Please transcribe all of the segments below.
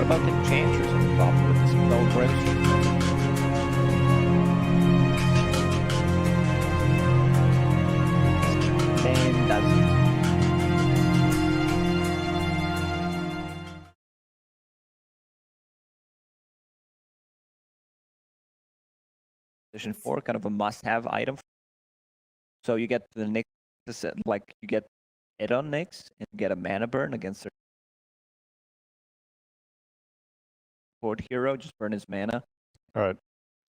about the Enchantress on the top with the spell Grimstroke? And that's it. Position 4, kind of a must-have item. So you get the Nyx, like you get it on Nyx, and you get a mana burn against their support hero, just burn his mana. All right,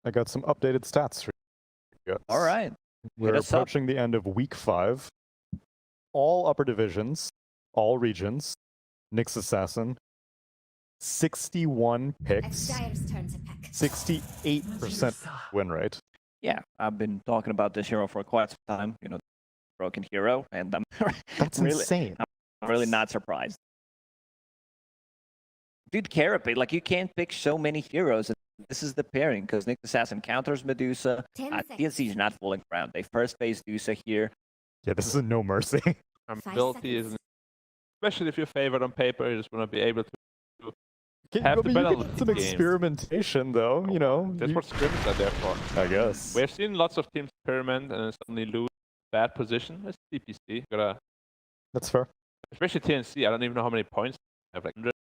I got some updated stats for you guys. All right. We're us up. approaching the end of week 5. All upper divisions, all regions, Nyx Assassin, 61 picks, 68% win rate. Yeah, I've been talking about this hero for quite some time. You know, broken hero, and I'm That's really, insane. I'm really not surprised. Dude, Carapace, like you can't pick so many heroes. This is the pairing because Nyx Assassin counters Medusa. TNC is not fooling around. They first phase Medusa here. Yeah, this is a no mercy. Ability is, especially if you're favored on paper, you just want to be able to Okay, have the you balance get some game. Experimentation, though. You know, That's what scrims are there for. I guess. We've seen lots of teams experiment and suddenly lose bad position. It's DPC. That's fair. Especially TNC. I don't even know how many points they have, like 100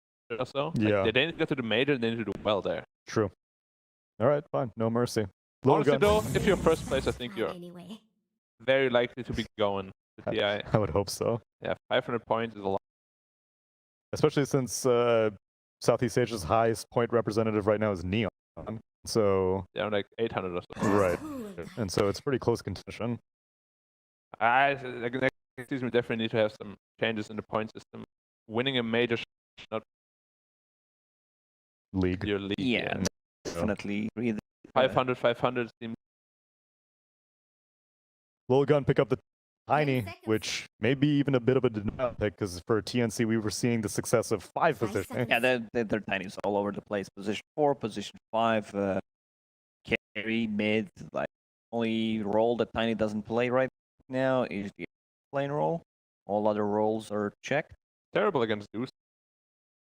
or so. Yeah. Like, they need to get to the major. They need to do well there. True. All right, fine. No mercy. Honestly, Lilgun. though, if you're first place, I think you're very likely to be going to TI. I would hope so. Yeah, 500 points is a lot. Especially since Southeast Asia's highest point representative right now is Neon. So Yeah, like 800 or so. right, and so it's pretty close contention. Like, next season we definitely need to have some changes in the point system. Winning a major, not League. your league. Yeah, definitely. 500 seems. Lilgun pick up the Tiny, which may be even a bit of a denial pick because for TNC we were seeing the success of 5 positioning. Yeah, they're Tiny's all over the place. Position 4, position 5, carry, mid. Like only role that Tiny doesn't play right now is the lane role. All other roles are checked. Terrible against Deuce.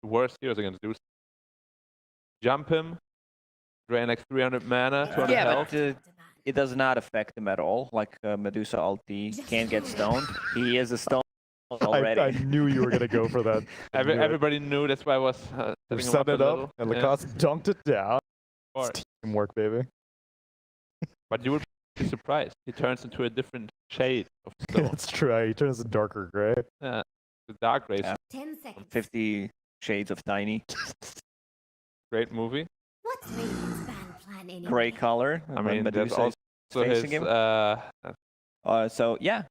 The worst heroes against Deuce. Jump him, drain like 300 mana, 200 Yeah, health. but it does not affect him at all. Like Medusa ulti can't get stoned. He is a stone already. I knew you were going to go for that. Everybody knew, that's why I was setting him Set up a it little. up, and Lacoste dunked it down. Yeah. It's teamwork, baby. But you would be surprised. He turns into a different shade of stone. That's true. He turns a darker gray. Yeah, the dark gray. Yeah. 50 Shades of Tiny. Great movie. Gray color. I mean, there's Medusa is also his. facing him. Uh, So yeah,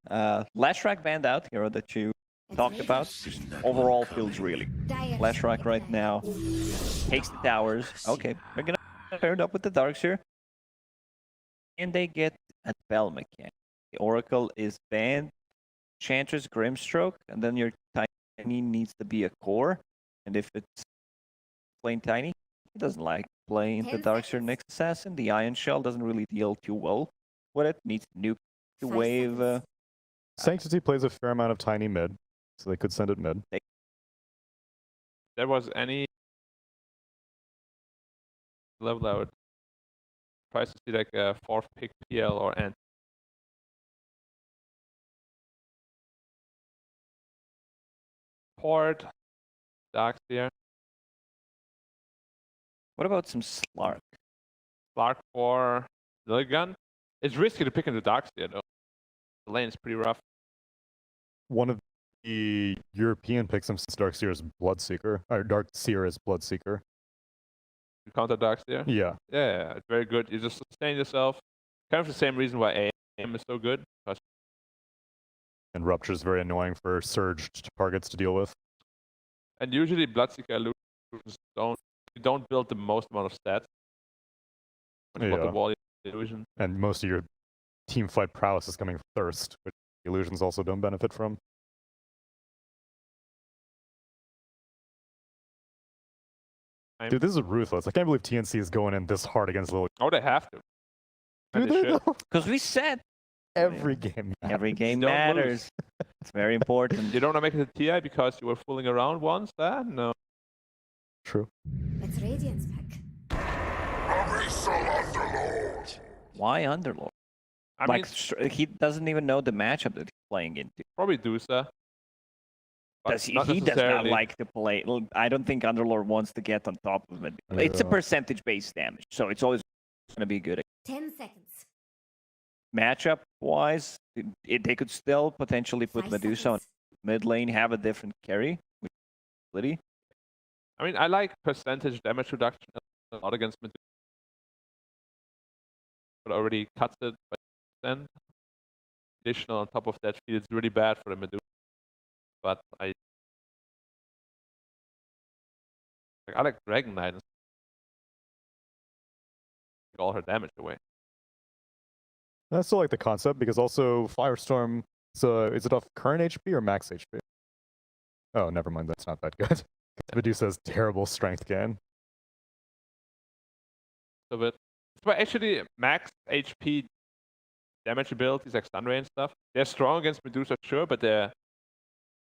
Lashrak banned out, hero that you talked about. Overall feels really good. Lashrak right now takes the towers. Okay, we're gonna pair it up with the Darks here. And they get a spell mechanic. The Oracle is banned. Enchantress, Grimstroke, and then your Tiny needs to be a core. And if it's plain Tiny, he doesn't like playing the Darkseer Nyx Assassin. The Iron Shell doesn't really deal too well with it. Needs nuke to wave. Sanctity plays a fair amount of Tiny mid, so they could send it mid. there was any level I would try to see like a 4th pick PL or Ant. Port, Darkseer. What about some Slark? Spark for Lilgun. It's risky to pick into Darkseer though. The lane is pretty rough. One of the European picks since Darkseer is Bloodseeker, or Darkseer is Bloodseeker. You counter Darkseer? Yeah. Yeah, it's very good. You just sustain yourself. Kind of the same reason why AM is so good. And Rupture is very annoying for surged targets to deal with. And usually Bloodseeker illusions don't build the most amount of stats. When you got the wall illusion. And most of your team fight prowess is coming from Thirst, which illusions also don't benefit from. Dude, this is ruthless. I can't believe TNC is going in this hard against Lilgun. Oh, they have to. Do they though? Because we said Every game matters. every game Don't matters. It's very important. You don't want to make it a TI because you were fooling around once? No. True. It's Radiant's pick. Why Underlord? I Like, mean, he doesn't even know the matchup that he's playing into. probably DOTA. but Does he? not He does not necessarily. like to play. I don't think Underlord wants to get on top of it. It's a Yeah. percentage-based damage, so it's always going to be good. 10 seconds. Matchup-wise, they could still potentially put 5 Medusa on seconds. mid lane, have a different carry with ability. I mean, I like percentage damage reduction a lot against Medusa. But already cuts it by percent. Additional on top of that feels really bad for the Medusa. But I like Dragon Knight and take all her damage away. I still like the concept because also Firestorm. So is it off current HP or max HP? Oh, never mind. That's not that good. Medusa has terrible strength gain. But actually max HP damage abilities like stun ray and stuff, they're strong against Medusa, sure, but they're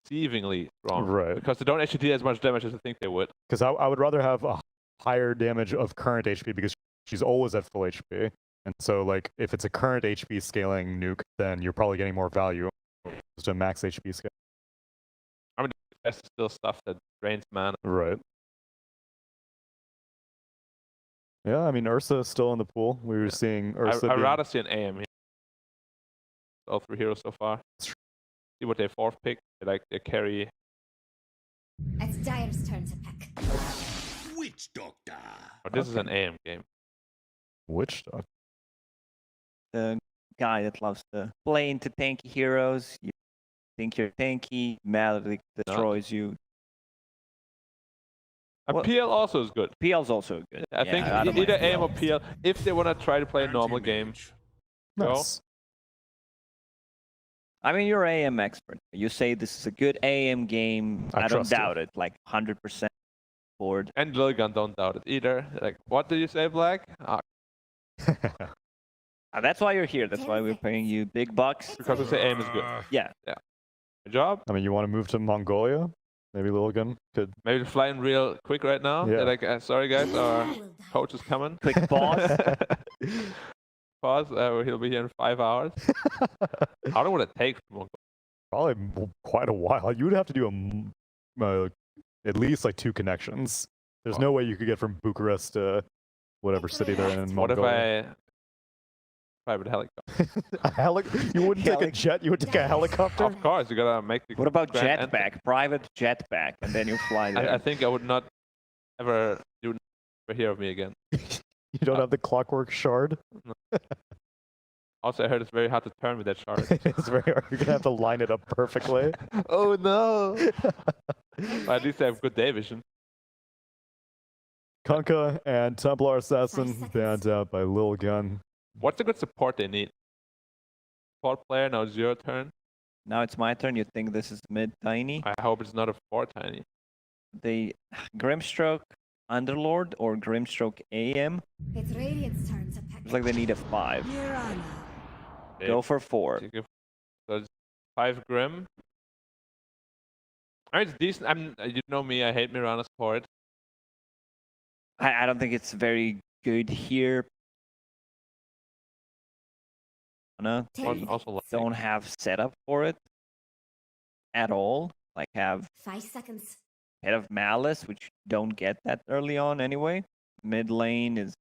deceivingly strong. Right. Because they don't actually deal as much damage as I think they would. Because I would rather have a higher damage of current HP because she's always at full HP. And so, like, if it's a current HP scaling nuke, then you're probably getting more value to a max HP scale. I mean, that's still stuff that drains mana. Right. Yeah, I mean, Ursa is still in the pool. We were seeing Ursa. I'd rather see an AM here. All 3 heroes so far. See what they fourth pick. They like they carry. It's Dire's turn to pick. Witch Doctor. Oh, this is an AM game. Witch Doctor. The guy that loves to play into tanky heroes. You think you're tanky, Maledict destroys you. Well, PL also is good. PL's also good. I Yeah, think I don't either mind AM or PL, if they want to try to play a normal game. Nice. I mean, you're AM expert. You say this is a good AM game. I I don't trust you. doubt it. Like 100% board. And Lilgun don't doubt it either. Like, what did you say, Black? That's why you're here. That's why we're paying you big bucks. Because I say AM is good. Yeah. Good job. I mean, you want to move to Mongolia? Maybe Lilgun could. Maybe fly in real quick right now. Yeah. They're like, sorry guys, our coach is coming. Quick pause. Pause. He'll be here in 5 hours. How long would it take from Probably quite a while. You would have to do at least like 2 connections. There's no way you could get from Bucharest to whatever city they're in What if Mongolia. I private helicopter? You wouldn't take a jet. You would take a helicopter. Of course, you gotta make the. What about grand entry. jetpack? Private jetpack, and then you fly there. I think I would not ever hear of me again. You don't have the clockwork shard. Also, I heard it's very hard to turn with that shard. It's very hard. You're gonna have to line it up perfectly. Oh no! But at least I have good day vision. Kunkka and Templar Assassin banned out by Lilgun. What's a good support they need? Support player, now it's your turn. Now it's my turn. You think this is mid tiny? I hope it's not a 4 tiny. The Grimstroke Underlord or Grimstroke AM? It's Radiant's turn to pick. It's like they need a 5. Mirana. Go for 4. So it's 5 Grim. I mean, it's decent. You know me, I hate Mirana's support. I don't think it's very good here. No, Also, don't have setup for it at all. Like have 5 seconds. Head of Malice, which don't get that early on anyway. Mid lane is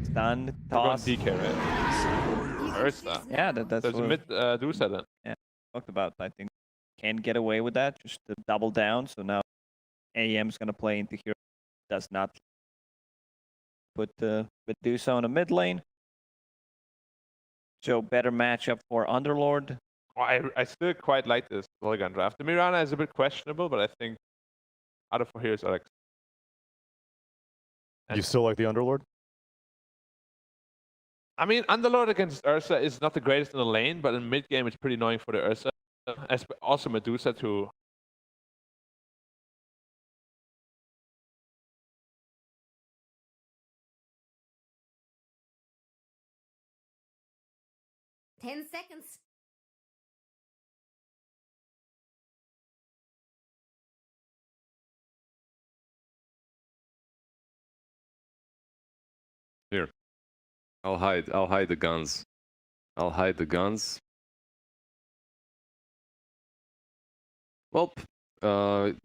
stunned, toss. DK, right? Ursa. Yeah, that's So it's what mid Dusa then. yeah, talked about. I think can't get away with that. Just to double down. So now AM's gonna play into hero. Does not put Medusa on a mid lane. So better matchup for Underlord. Oh, I still quite like this Lilgun draft. The Mirana is a bit questionable, but I think other 4 heroes are like. You still like the Underlord? I mean, Underlord against Ursa is not the greatest in the lane, but in mid game it's pretty annoying for the Ursa. Also Medusa to. Ten seconds. I'll hide the guns. I'll hide the guns. Well,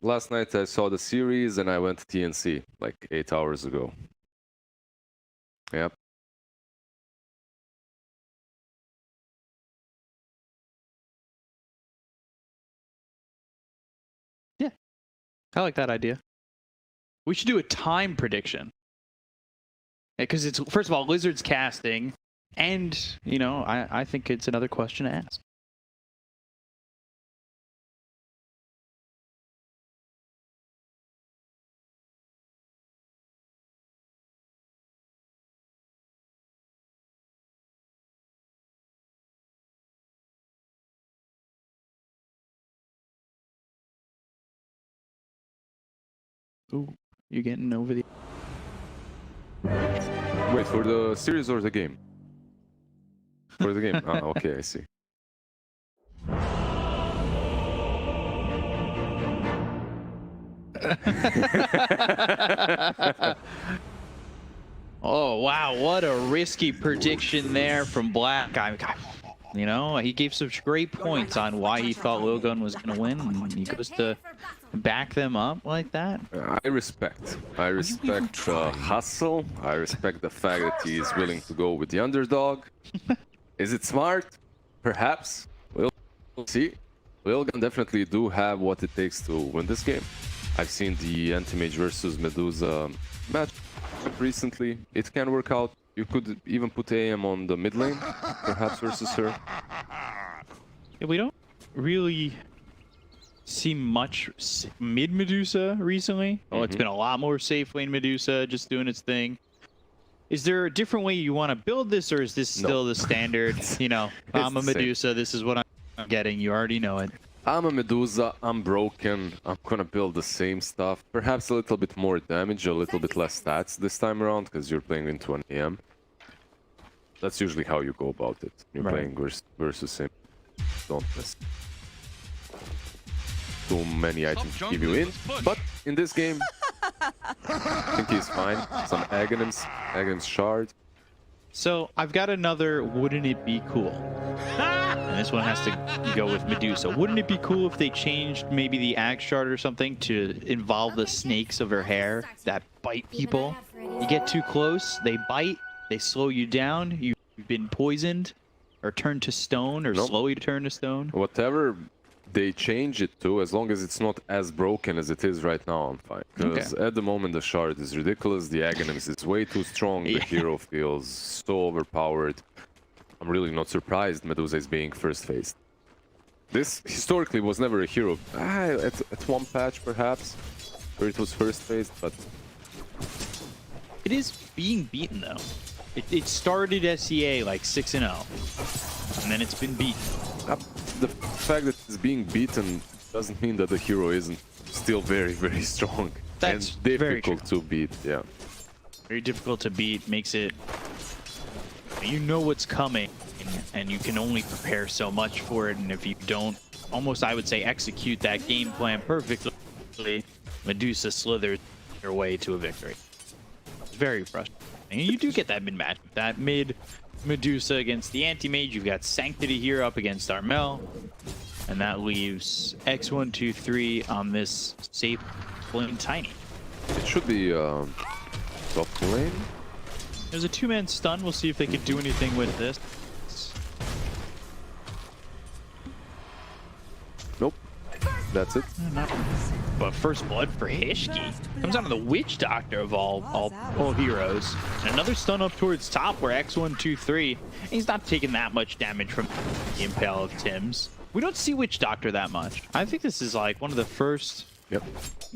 last night I saw the series and I went to TNC like 8 hours ago. Yep. I like that idea. We should do a time prediction. Because it's, first of all, Lizard's casting, and, you know, I think it's another question to ask. Ooh, you getting over the... Wait, for the series or the game? For the game. Ah, okay, I see. Oh, wow, what a risky prediction there from Black. You know, he gave some great points on why he thought Lilgun was going to win, and he goes to back them up like that. I respect hustle. I respect the fact that he is willing to go with the underdog. Is it smart? Perhaps. We'll see. Lilgun definitely do have what it takes to win this game. I've seen the Anti-Mage versus Medusa match recently. It can work out. You could even put AM on the mid lane, perhaps versus her. Yeah, we don't really see much mid Medusa recently. Oh, it's been a lot more safe lane Medusa just doing its thing. Is there a different way you want to build this, or is this still the standard? You know, I'm a Medusa, this is what I'm getting, you already know it. I'm a Medusa, I'm broken, I'm gonna build the same stuff. Perhaps a little bit more damage, a little bit less stats this time around, because you're playing into an AM. That's usually how you go about it. You're playing versus him. Don't miss too many items to give you in. But in this game, I think he's fine. Some Aghanims shard. So I've got another wouldn't it be cool? And this one has to go with Medusa. Wouldn't it be cool if they changed maybe the Ag shard or something to involve the snakes of her hair that bite people? You get too close, they bite, they slow you down, you've been poisoned, or turned to stone, or slowly turn to stone. Whatever they change it to, as long as it's not as broken as it is right now, I'm fine. Because at the moment the shard is ridiculous, the Aghanims is way too strong, the hero feels so overpowered. I'm really not surprised Medusa is being first faced. This historically was never a hero. At one patch perhaps, where it was first faced, but... It is being beaten though. It started SEA like 6-0, and then it's been beaten. The fact that it's being beaten doesn't mean that the hero isn't still very, very strong. That's and difficult to beat, yeah. Very difficult to beat, makes it... You know what's coming, and you can only prepare so much for it, and if you don't, almost I would say, execute that game plan perfectly, Medusa slithers your way to a victory. It's very frustrating. And you do get that mid-match. That mid-Medusa against the Anti-Mage, you've got Sanctity here up against Armel, and that leaves X123 on this safe lane Tiny. It should be top lane. There's a two-man stun. We'll see if they can do anything with this. Nope. That's it. But first blood for Hishki. Comes out of the Witch Doctor of all heroes. And another stun up towards top where X123. He's not taking that much damage from the Impale of Tim's. We don't see Witch Doctor that much. I think this is like one of the first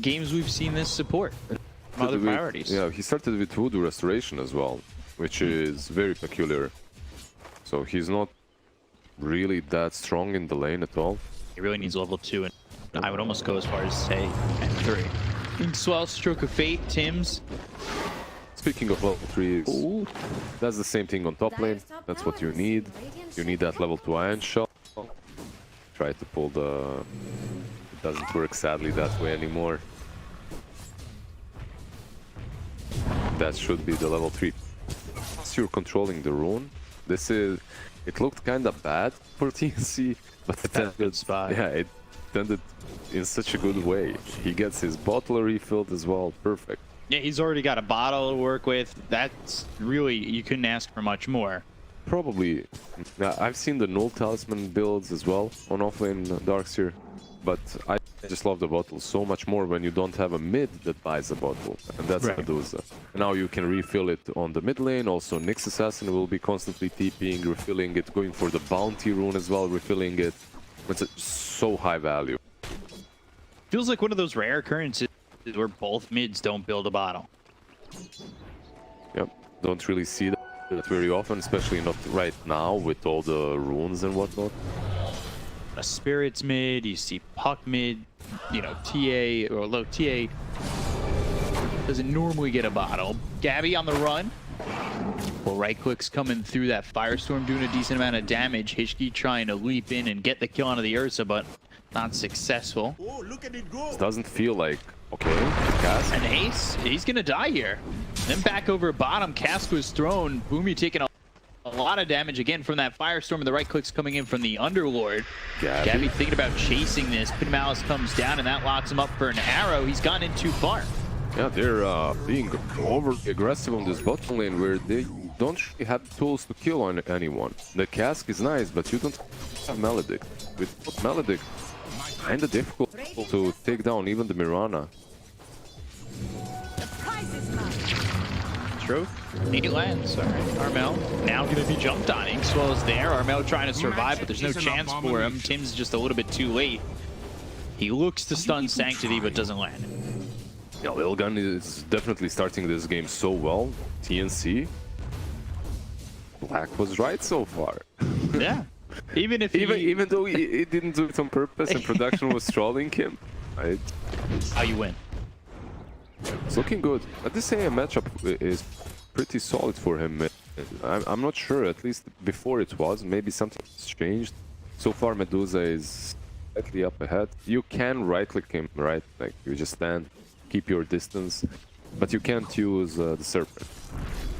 games we've seen this support. Other priorities. Yeah, he started with Voodoo Restoration as well, which is very peculiar. So he's not really that strong in the lane at all. He really needs level 2, and I would almost go as far as say and 3. Swell, Stroke of Fate, Tim's. Speaking of level 3s, that's the same thing on top lane. That's what you need. You need that level 2 Iron Shell. Try to pull the... It doesn't work sadly that way anymore. That should be the level 3. once you're controlling the rune, it looked kind of bad for TNC, but it ended, yeah, it ended in such a good way. He gets his bottle refilled as well, perfect. Yeah, he's already got a bottle to work with. That's really, you couldn't ask for much more. Probably, I've seen the null talisman builds as well on offlane Darkseer, but I just love the bottle so much more when you don't have a mid that buys a bottle, and that's Right. Medusa. Now you can refill it on the mid lane, also Nyx Assassin will be constantly TPing, refilling it, going for the bounty rune as well, refilling it. It's so high value. Feels like one of those rare occurrences where both mids don't build a bottle. Yep, don't really see that very often, especially not right now with all the runes and whatnot. A Spirits mid, you see Puck mid, you know, TA or low TA doesn't normally get a bottle. Gabby on the run. Well, right click's coming through that Firestorm, doing a decent amount of damage. Hishki trying to leap in and get the kill onto the Ursa, but not successful. Oh, look at it go. It doesn't feel like, okay, cast. And Ace, he's gonna die here. Then back over bottom, Cask was thrown. Boomy taking a lot of damage again from that Firestorm, and the right clicks coming in from the Underlord. Gabby thinking about chasing this. Pin Malice comes down, and that locks him up for an arrow. He's gone in too far. Yeah, they're being overly aggressive on this bottom lane where they don't really have tools to kill on anyone. The cask is nice, but you don't have Maledict. With Maledict, kinda difficult to take down even the Mirana. The prize is mine. True. He lands. All right. Armel now going to be jumped on. Inkswell is there. Armel trying to survive, but there's no chance for him. Tim's just a little bit too late. He looks to stun Sanctity, but doesn't land. Yeah, Lilgun is definitely starting this game so well. TNC. Black was right so far. Yeah. Even if even though he didn't do it on purpose and production was trolling him, right? how you win. It's looking good. But this AM matchup is pretty solid for him. I'm not sure, at least before it was. Maybe something's changed. So far, Medusa is slightly up ahead. You can right-click him, right? Like, you just stand, keep your distance. But you can't use the Serpent.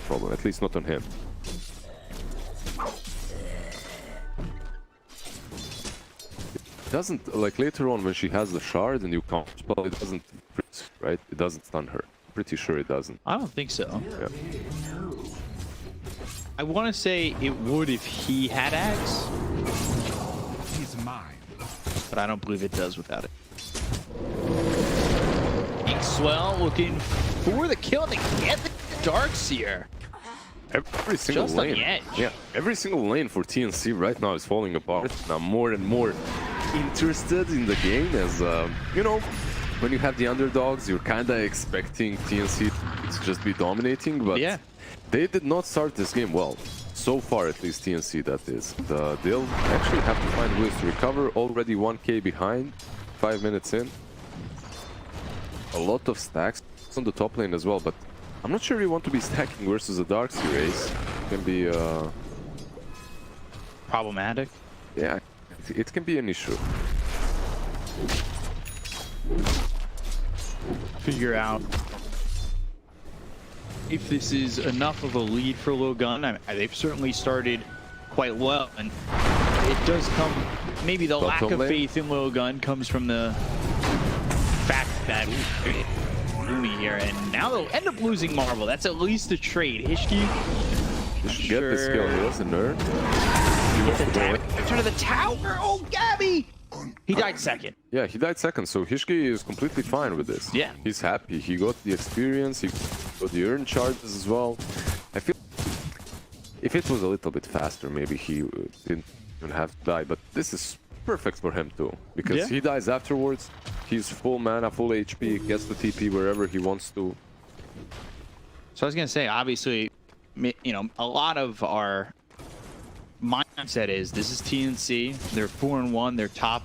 Problem, at least not on him. Doesn't, like later on when she has the shard and you can't spell, it doesn't freeze, right? It doesn't stun her. Pretty sure it doesn't. I don't think so. Yeah. I want to say it would if he had Axe, He's mine. but I don't believe it does without it. Inkswell looking for the kill to get the Darkseer. Every single Just on lane. the edge. Yeah, every single lane for TNC right now is falling apart. I'm more and more interested in the game as, you know, when you have the underdogs, you're kind of expecting TNC to just be dominating, but Yeah. they did not start this game well. So far, at least TNC, that is. They'll actually have to find ways to recover. Already 1k behind, 5 minutes in. A lot of stacks on the top lane as well, but I'm not sure you want to be stacking versus a Darkseer Ace. It can be, Problematic. yeah, it can be an issue. Figure out if this is enough of a lead for Lilgun. They've certainly started quite well, and it does come, maybe the lack Bottom of lane. faith in Lilgun comes from the fact that Boomy here, and now they'll end up losing Marvel. That's at least a trade. Hishki, You should get this kill. He doesn't nerd. get the damage to the tower. Oh, Gabby! He died second. Yeah, he died second, so Hishki is completely fine with this. Yeah. He's happy. He got the experience, he got the earn charges as well. I feel if it was a little bit faster, maybe he didn't even have to die, but this is perfect for him too, because Yeah. he dies afterwards. He's full mana, full HP, gets the TP wherever he wants to. So I was gonna say, obviously, you know, a lot of our mindset is this is TNC. They're 4-1. They're top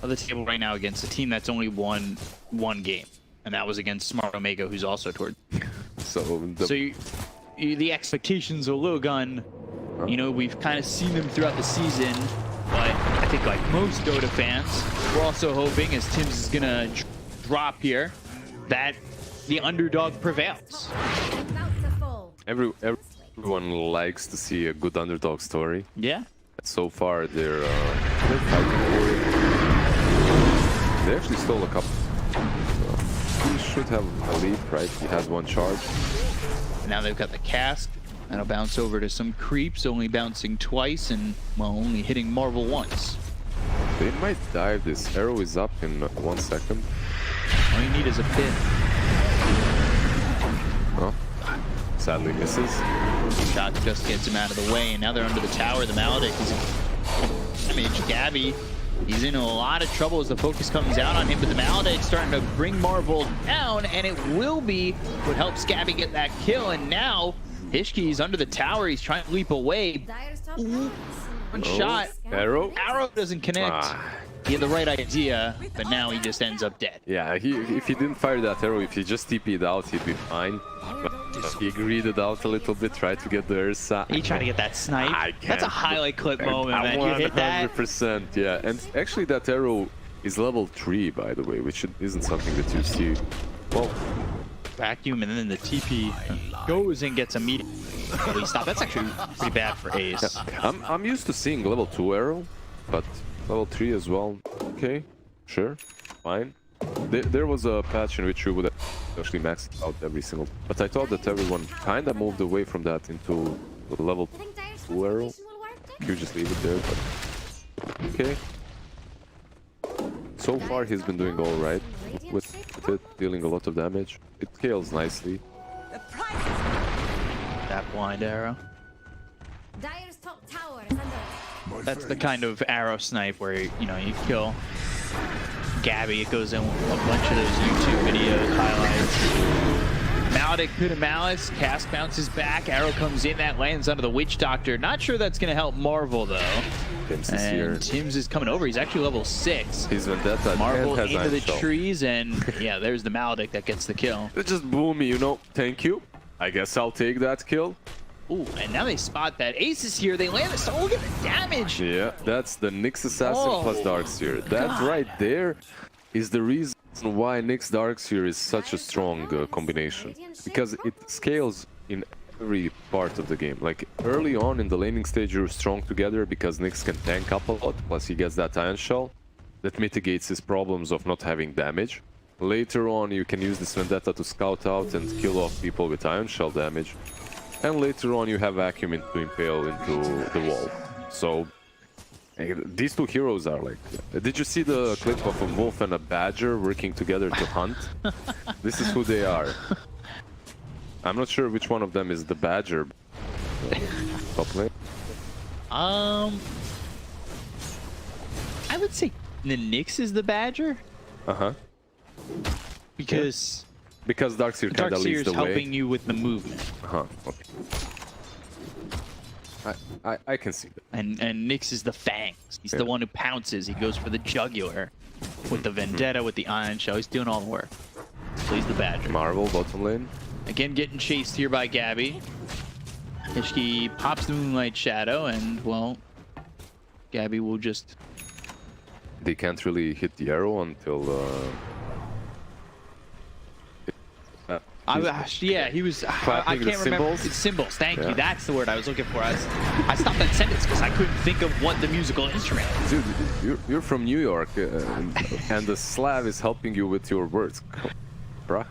of the table right now against a team that's only won one game, and that was against Smart Omega, who's also toward. So, The expectations of Lilgun, you know, we've kind of seen them throughout the season, but I think like most Dota fans, we're also hoping, as Tim's is gonna drop here, that the underdog prevails. About to fall. Everyone likes to see a good underdog story. Yeah. So far, they're fighting for it. They actually stole a couple. So he should have a lead, right? He has one charge. Now they've got the cask. That'll bounce over to some creeps, only bouncing twice and, well, only hitting Marvel once. They might dive. This arrow is up in 1 second. All you need is a pit. Oh, sadly misses. Shot just gets him out of the way, and now they're under the tower. The Maledict is damage. Gabby, he's in a lot of trouble as the focus comes out on him, but the Maledict's starting to bring Marvel down, and it will be what helps Gabby get that kill. And now Hishki's under the tower. He's trying to leap away. One shot. Arrow. Arrow doesn't connect. He had the right idea, but now he just ends up dead. Yeah, if he didn't fire that arrow, if he just TP'd out, he'd be fine. But he greeded out a little bit, tried to get the Ursa. He tried to get that snipe. That's a highlight clip moment, man. You hit that. 100%, yeah. And actually that arrow is level 3, by the way, which isn't something that you see. Well, Vacuum, and then the TP goes and gets a meeting. Stop. That's actually pretty bad for Ace. yeah, I'm used to seeing level 2 arrow, but level 3 as well. Okay, sure, fine. There was a patch in which you would actually max out every single. But I thought that everyone kind of moved away from that into the level 2 arrow. You just leave it there, but okay. So far he's been doing all right with it, dealing a lot of damage. It scales nicely. That blind arrow. Dire's top tower is under. That's the kind of arrow snipe where, you know, you kill Gabby. It goes in a bunch of those YouTube videos, highlights. Maledict could have malice. Cask bounces back. Arrow comes in. That lands under the Witch Doctor. Not sure that's going to help Marvel, though. Tim's is here. Tim's is coming over. He's actually level 6. He's Vendetta. Marvel and has into the Iron Shell. trees, and yeah, there's the Maledict that gets the kill. They just boom me, you know. Thank you. I guess I'll take that kill. Ooh, and now they spot that Ace is here. They land this. Oh, look at the damage. Yeah, that's the Nyx Assassin Oh, plus Darkseer. That right there is the reason why Nyx Darkseer is such a strong combination. Because it scales in every part of the game. Like early on in the laning stage, you're strong together because Nyx can tank up a lot. Plus he gets that Iron Shell that mitigates his problems of not having damage. Later on, you can use this Vendetta to scout out and kill off people with Iron Shell damage. And later on, you have Vacuum to impale into the wall. So these two heroes are like... Did you see the clip of a wolf and a badger working together to hunt? This is who they are. I'm not sure which one of them is the badger. Top lane. I would say the Nyx is the badger. Uh-huh. Because Because Darkseer kind of leads Darkseer's the way. helping you with the movement. Uh-huh, okay. I can see that. And Nyx is the fangs. He's the one who pounces. He goes for the jugular with the Vendetta, with the Iron Shell. He's doing all the work. So he's the badger. Marvel, bottom lane. Again, getting chased here by Gabby. Hishki pops the Moonlight Shadow, and, well, Gabby will just... They can't really hit the arrow until... yeah, he was... I clapping can't the remember. cymbals? It's cymbals, thank Yeah. you. That's the word I was looking for. I stopped that sentence because I couldn't think of what the musical instrument is. Dude, you're from New York, and the Slav is helping you with your words. Bruh.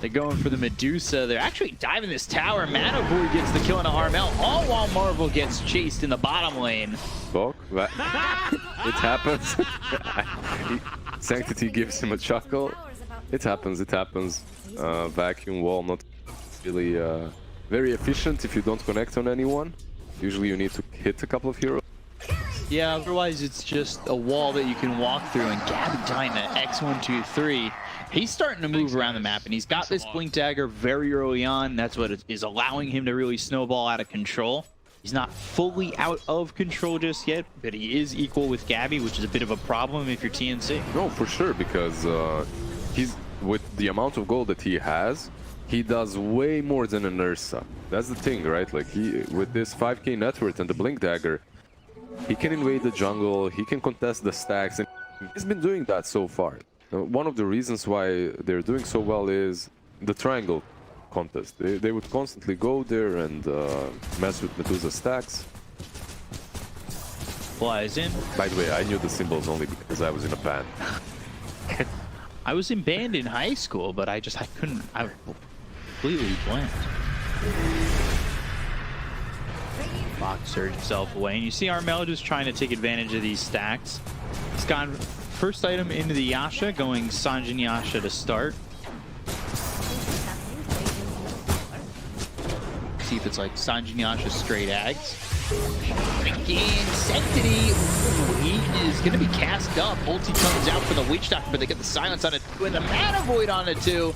They're going for the Medusa. They're actually diving this tower. Manavoy gets the kill on Armel, all while Marvel gets chased in the bottom lane. Bok, it happens. Sanctity gives him a chuckle. It happens, it happens. Vacuum wall not really very efficient if you don't connect on anyone. Usually you need to hit a couple of heroes. Yeah, otherwise it's just a wall that you can walk through, and Gabby dying to X123. He's starting to move around the map, and he's got this Blink Dagger very early on. That's what is allowing him to really snowball out of control. He's not fully out of control just yet, but he is equal with Gabby, which is a bit of a problem if you're TNC. No, for sure, because he's with the amount of gold that he has, he does way more than an Ursa. That's the thing, right? Like he, with this 5k net worth and the Blink Dagger, he can invade the jungle, he can contest the stacks, and he's been doing that so far. One of the reasons why they're doing so well is the triangle contest. They would constantly go there and mess with Medusa stacks. Flies in. By the way, I knew the symbols only because I was in a band. I was in band in high school, but I couldn't. I was completely blank. Fox surged himself away, and you see Armel just trying to take advantage of these stacks. He's gone first item into the Yasha, going Sanjin Yasha to start. See if it's like Sanjin Yasha straight Ags. Again, Sanctity, he is going to be cast up. Ulti comes out for the Witch Doctor, but they get the silence on it and the Mana Void on it too.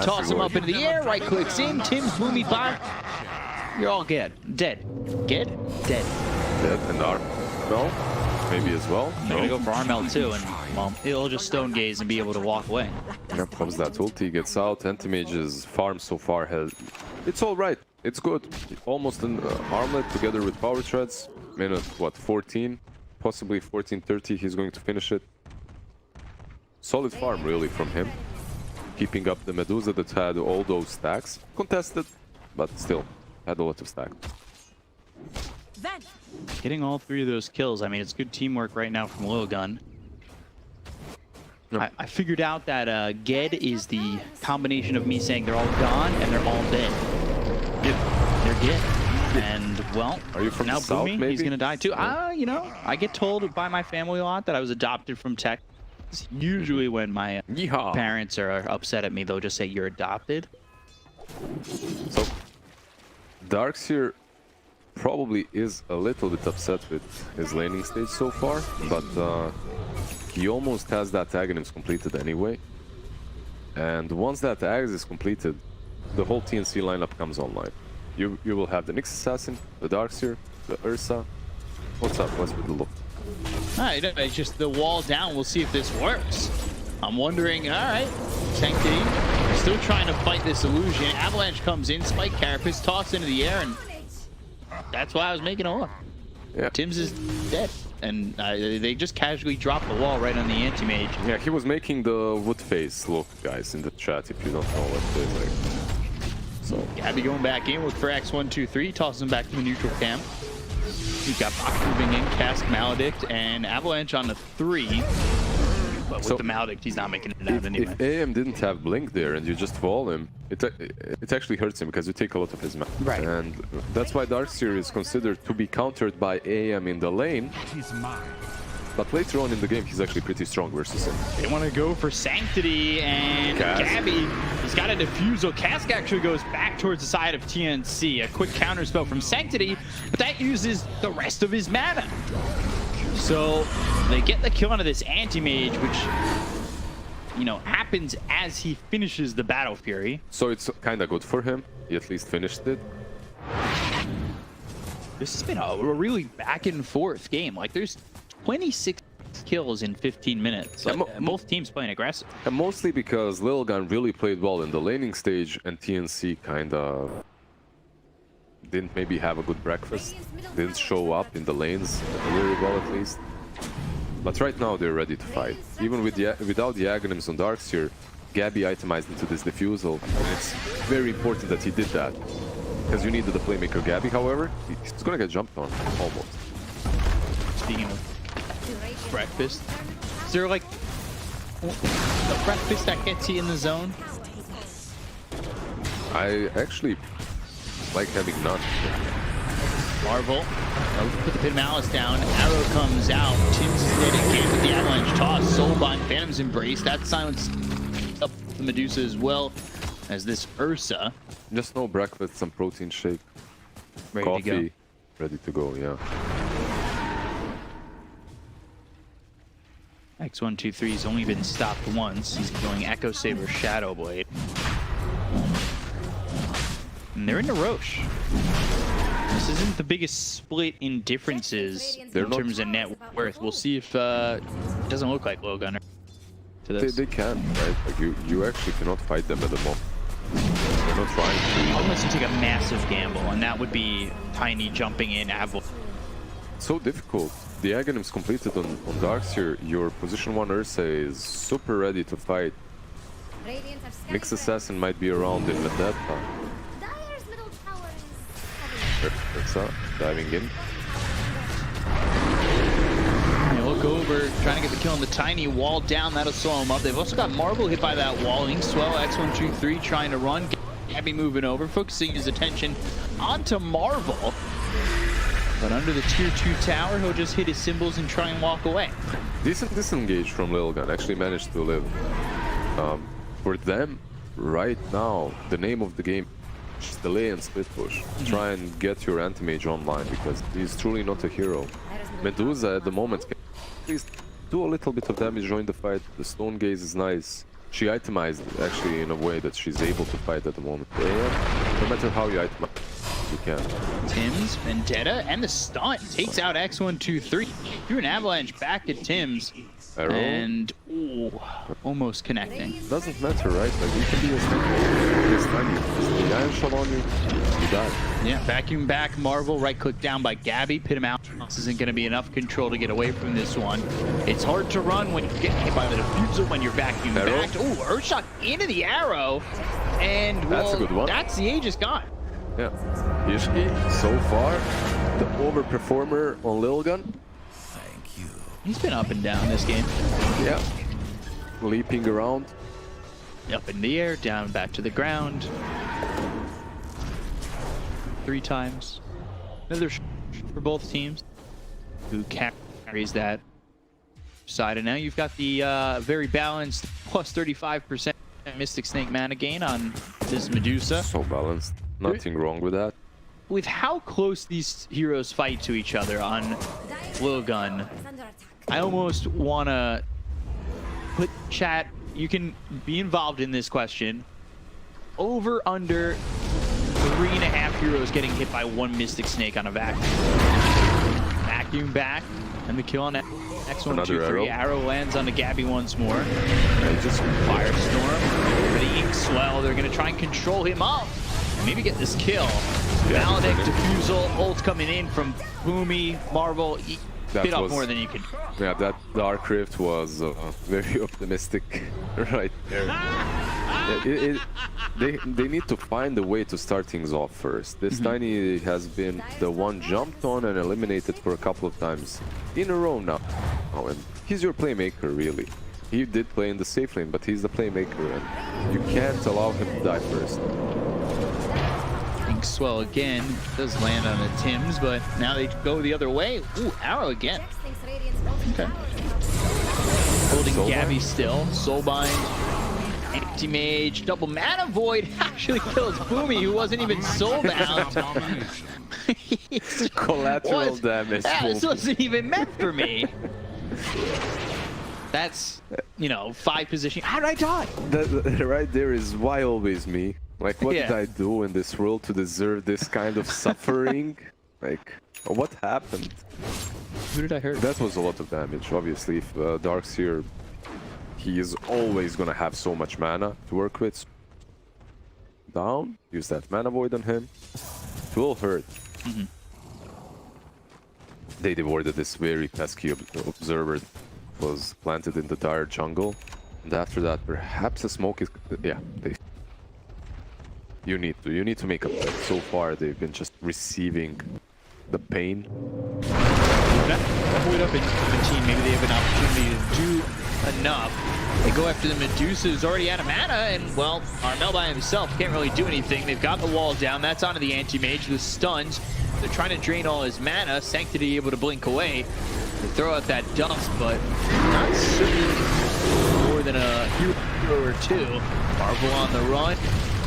Toss him up into the air, right clicks in, Tim's Boomy Bot. You're all dead. Dead. Dead? Dead. Dead and Armel, maybe as well. They're gonna go for Armel too, and well, he'll just stone gaze and be able to walk away. Here comes that ulti, gets out. Anti-Mage's farm so far has... It's alright. It's good. Almost an armlet together with power treads. Minute, what, 14? Possibly 14:30, he's going to finish it. Solid farm, really, from him. Keeping up the Medusa that had all those stacks. Contested, but still, had a lot of stacks. Getting all three of those kills, I mean, it's good teamwork right now from Lilgun. Yep. I figured out that Ged is the combination of me saying they're all gone and they're all dead. They're dead. And, well, are you from now the South, Boomy, maybe? he's gonna die too. You know, I get told by my family a lot that I was adopted from Texas. Usually when my parents are upset at me, they'll just say, you're adopted. So, Darkseer probably is a little bit upset with his laning stage so far, but he almost has that Aghanim's completed anyway. And once that Ags is completed, the whole TNC lineup comes online. You will have the Nyx Assassin, the Darkseer, the Ursa. What's up? What's with the look? Alright, it's just the wall down. We'll see if this works. I'm wondering, alright, Sanctity still trying to fight this illusion. Avalanche comes in, Spike Carapace tossed into the air, and that's why I was making a look. Yeah. Tim's is dead, and they just casually dropped the wall right on the anti-mage. Yeah, he was making the wood face look, guys, in the chat, if you don't know what it is like. So Gabby going back in, look for X123, tosses him back to the neutral camp. He's got Bach moving in, cast Maledict, and Avalanche on the 3. But with the Maledict, he's not making it out anyway. If AM didn't have Blink there and you just wall him, it actually hurts him because you take a lot of his mana. Right. And that's why Darkseer is considered to be countered by AM in the lane. He's mine. But later on in the game, he's actually pretty strong versus him. They want to go for Sanctity, and Gabby, he's got a defusal. Cask actually goes back towards the side of TNC. A quick counter spell from Sanctity, but that uses the rest of his mana. So they get the kill onto this anti-mage, which, you know, happens as he finishes the Battle Fury. So it's kind of good for him. He at least finished it. This has been a really back and forth game. Like, there's 26 kills in 15 minutes. Like, both teams playing aggressive. And mostly because Lilgun really played well in the laning stage and TNC kind of didn't maybe have a good breakfast. Didn't show up in the lanes very well at least. But right now they're ready to fight. Even with without the Aghanims on Darkseer, Gabby itemized into this defusal. And it's very important that he did that. Because you needed the playmaker Gabby, however. He's gonna get jumped on, almost. Speaking of breakfast, is there like a breakfast that gets you in the zone? I actually like having none. Marvel, put the Pit Malice down, arrow comes out, Tim's dead again with the Avalanche toss, Soulbind, Phantom's Embrace, that silenced up the Medusa as well as this Ursa. Just no breakfast, some protein shake, Ready coffee, to go. ready to go, yeah. X123's only been stopped once. He's going Echo Saber Shadow Blade. And they're in the Roche. This isn't the biggest split in differences in terms of net worth. We'll see if it doesn't look like Lilgun to this. They can, right? Like you actually cannot fight them at the moment. They're not trying to. Unless you take a massive gamble, and that would be Tiny jumping in Avil. So difficult. The Aghanim's completed on Darkseer. Your position 1 Ursa is super ready to fight Radiant are scanning Mixed for Assassin might be around him at that time. Dire's middle tower is heavy. That's diving in. They look over, trying to get the kill on the tiny wall down. That'll slow him up. They've also got Marvel hit by that wall. Inkswell, X123 trying to run. Gabby moving over, focusing his attention onto Marvel. But under the tier 2 tower, he'll just hit his symbols and try and walk away. Decent disengage from Lilgun. Actually managed to live. For them, right now, the name of the game is delay and split push. Try and get your anti-mage online because he's truly not a hero. Medusa at the moment can at least do a little bit of damage, join the fight. The Stone Gaze is nice. She itemized actually in a way that she's able to fight at the moment. And no matter how you itemize, you can. Tim's, Vendetta, and the stun takes out X123. Threw an avalanche back at Tim's. Arrow. And ooh, almost connecting. Doesn't matter, right? Like you can be this time you the iron shot on you, you die. Yeah, vacuum back, Marvel, right click down by Gabby, pit him out. This isn't going to be enough control to get away from this one. It's hard to run when you get hit by the diffusal when you're vacuum back. Ooh, Earthshock into the arrow. And well, that's a good one. That's the Aegis gone. Yeah. Ishki, so far, the overperformer on Lilgun. He's been up and down this game. Yeah. Leaping around. Up in the air, down, back to the ground. 3 times. Another for both teams. Who carries that side. And now you've got the very balanced plus 35% Mystic Snake mana gain on this Medusa. So balanced. Nothing wrong with that. With how close these heroes fight to each other on Lilgun, Is under attack. I almost want to put chat, you can be involved in this question. Over, under 3.5 heroes getting hit by 1 Mystic Snake on a vacuum. Vacuum back, and the kill on X123. Arrow lands on the Gabby once more. And just Firestorm for the Inkswell. They're going to try and control him up. And maybe get this kill. Maledicт, Diffusal, ult coming in from Boomy, Marvel. Bit up more than you could. Yeah, that Dark Rift was very optimistic right there. Yeah, they need to find a way to start things off first. This Tiny has been the one jumped on and eliminated for a couple of times in a row now. Oh, and he's your playmaker, really. He did play in the safe lane, but he's the playmaker, and you can't allow him to die first. Inkswell again does land on the Tims, but now they go the other way. Ooh, arrow again. Jax thinks Radiant's bottom Okay. tower is Holding Soulbind. Gabby still. Soulbind, Anti-Mage, double mana void actually kills Boomy, who wasn't even soulbound. Collateral damage. Yeah, this wasn't even meant for me. That's, you know, 5 position. How did I die? That right there is why always me. Like, what did Yeah. I do in this world to deserve this kind of suffering? Like, what happened? Who did I hurt? That was a lot of damage. Obviously, if Dark's here, he is always gonna have so much mana to work with. Down, use that mana void on him. It will hurt. They devoured this very pesky observer. Was planted in the dire jungle, and after that, perhaps a smoke is. Yeah, you need to make a play. So far, they've been just receiving the pain. Void up in 17. Maybe they have an opportunity to do enough. They go after the Medusa, who's already out of mana, and well, Armel by himself can't really do anything. They've got the wall down. That's onto the Anti-Mage with stuns. They're trying to drain all his mana. Sanctity able to blink away. They throw out that dust, but not certainly more than a hero or 2. Marvel on the run.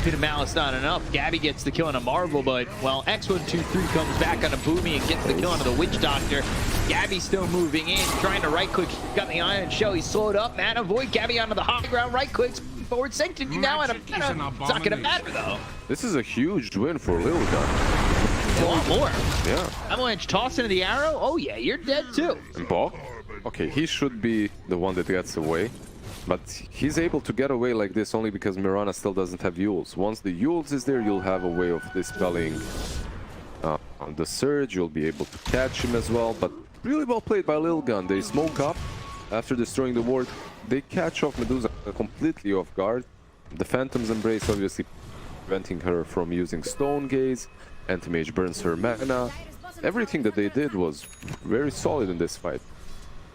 Pit of Malice not enough. Gabby gets the kill on a Marvel, but well, X123 comes back on a Boomy and gets the kill onto the Witch Doctor. Gabby still moving in, trying to right click. Got the Iron Shell. He's slowed up. Mana void. Gabby onto the high ground. Right clicks forward. Sanctity now out of mana. It's not gonna matter though. This is a huge win for Lilgun. A lot more. Yeah. Avalanche toss into the arrow. Oh yeah, you're dead too. And Bok? Okay, he should be the one that gets away. But he's able to get away like this only because Mirana still doesn't have Yules. Once the Yules is there, you'll have a way of dispelling on the Surge. You'll be able to catch him as well. But really well played by Lilgun. They smoke up after destroying the ward. They catch off Medusa completely off guard. The Phantom's Embrace obviously preventing her from using Stone Gaze. Anti-Mage burns her mana. Everything that they did was very solid in this fight.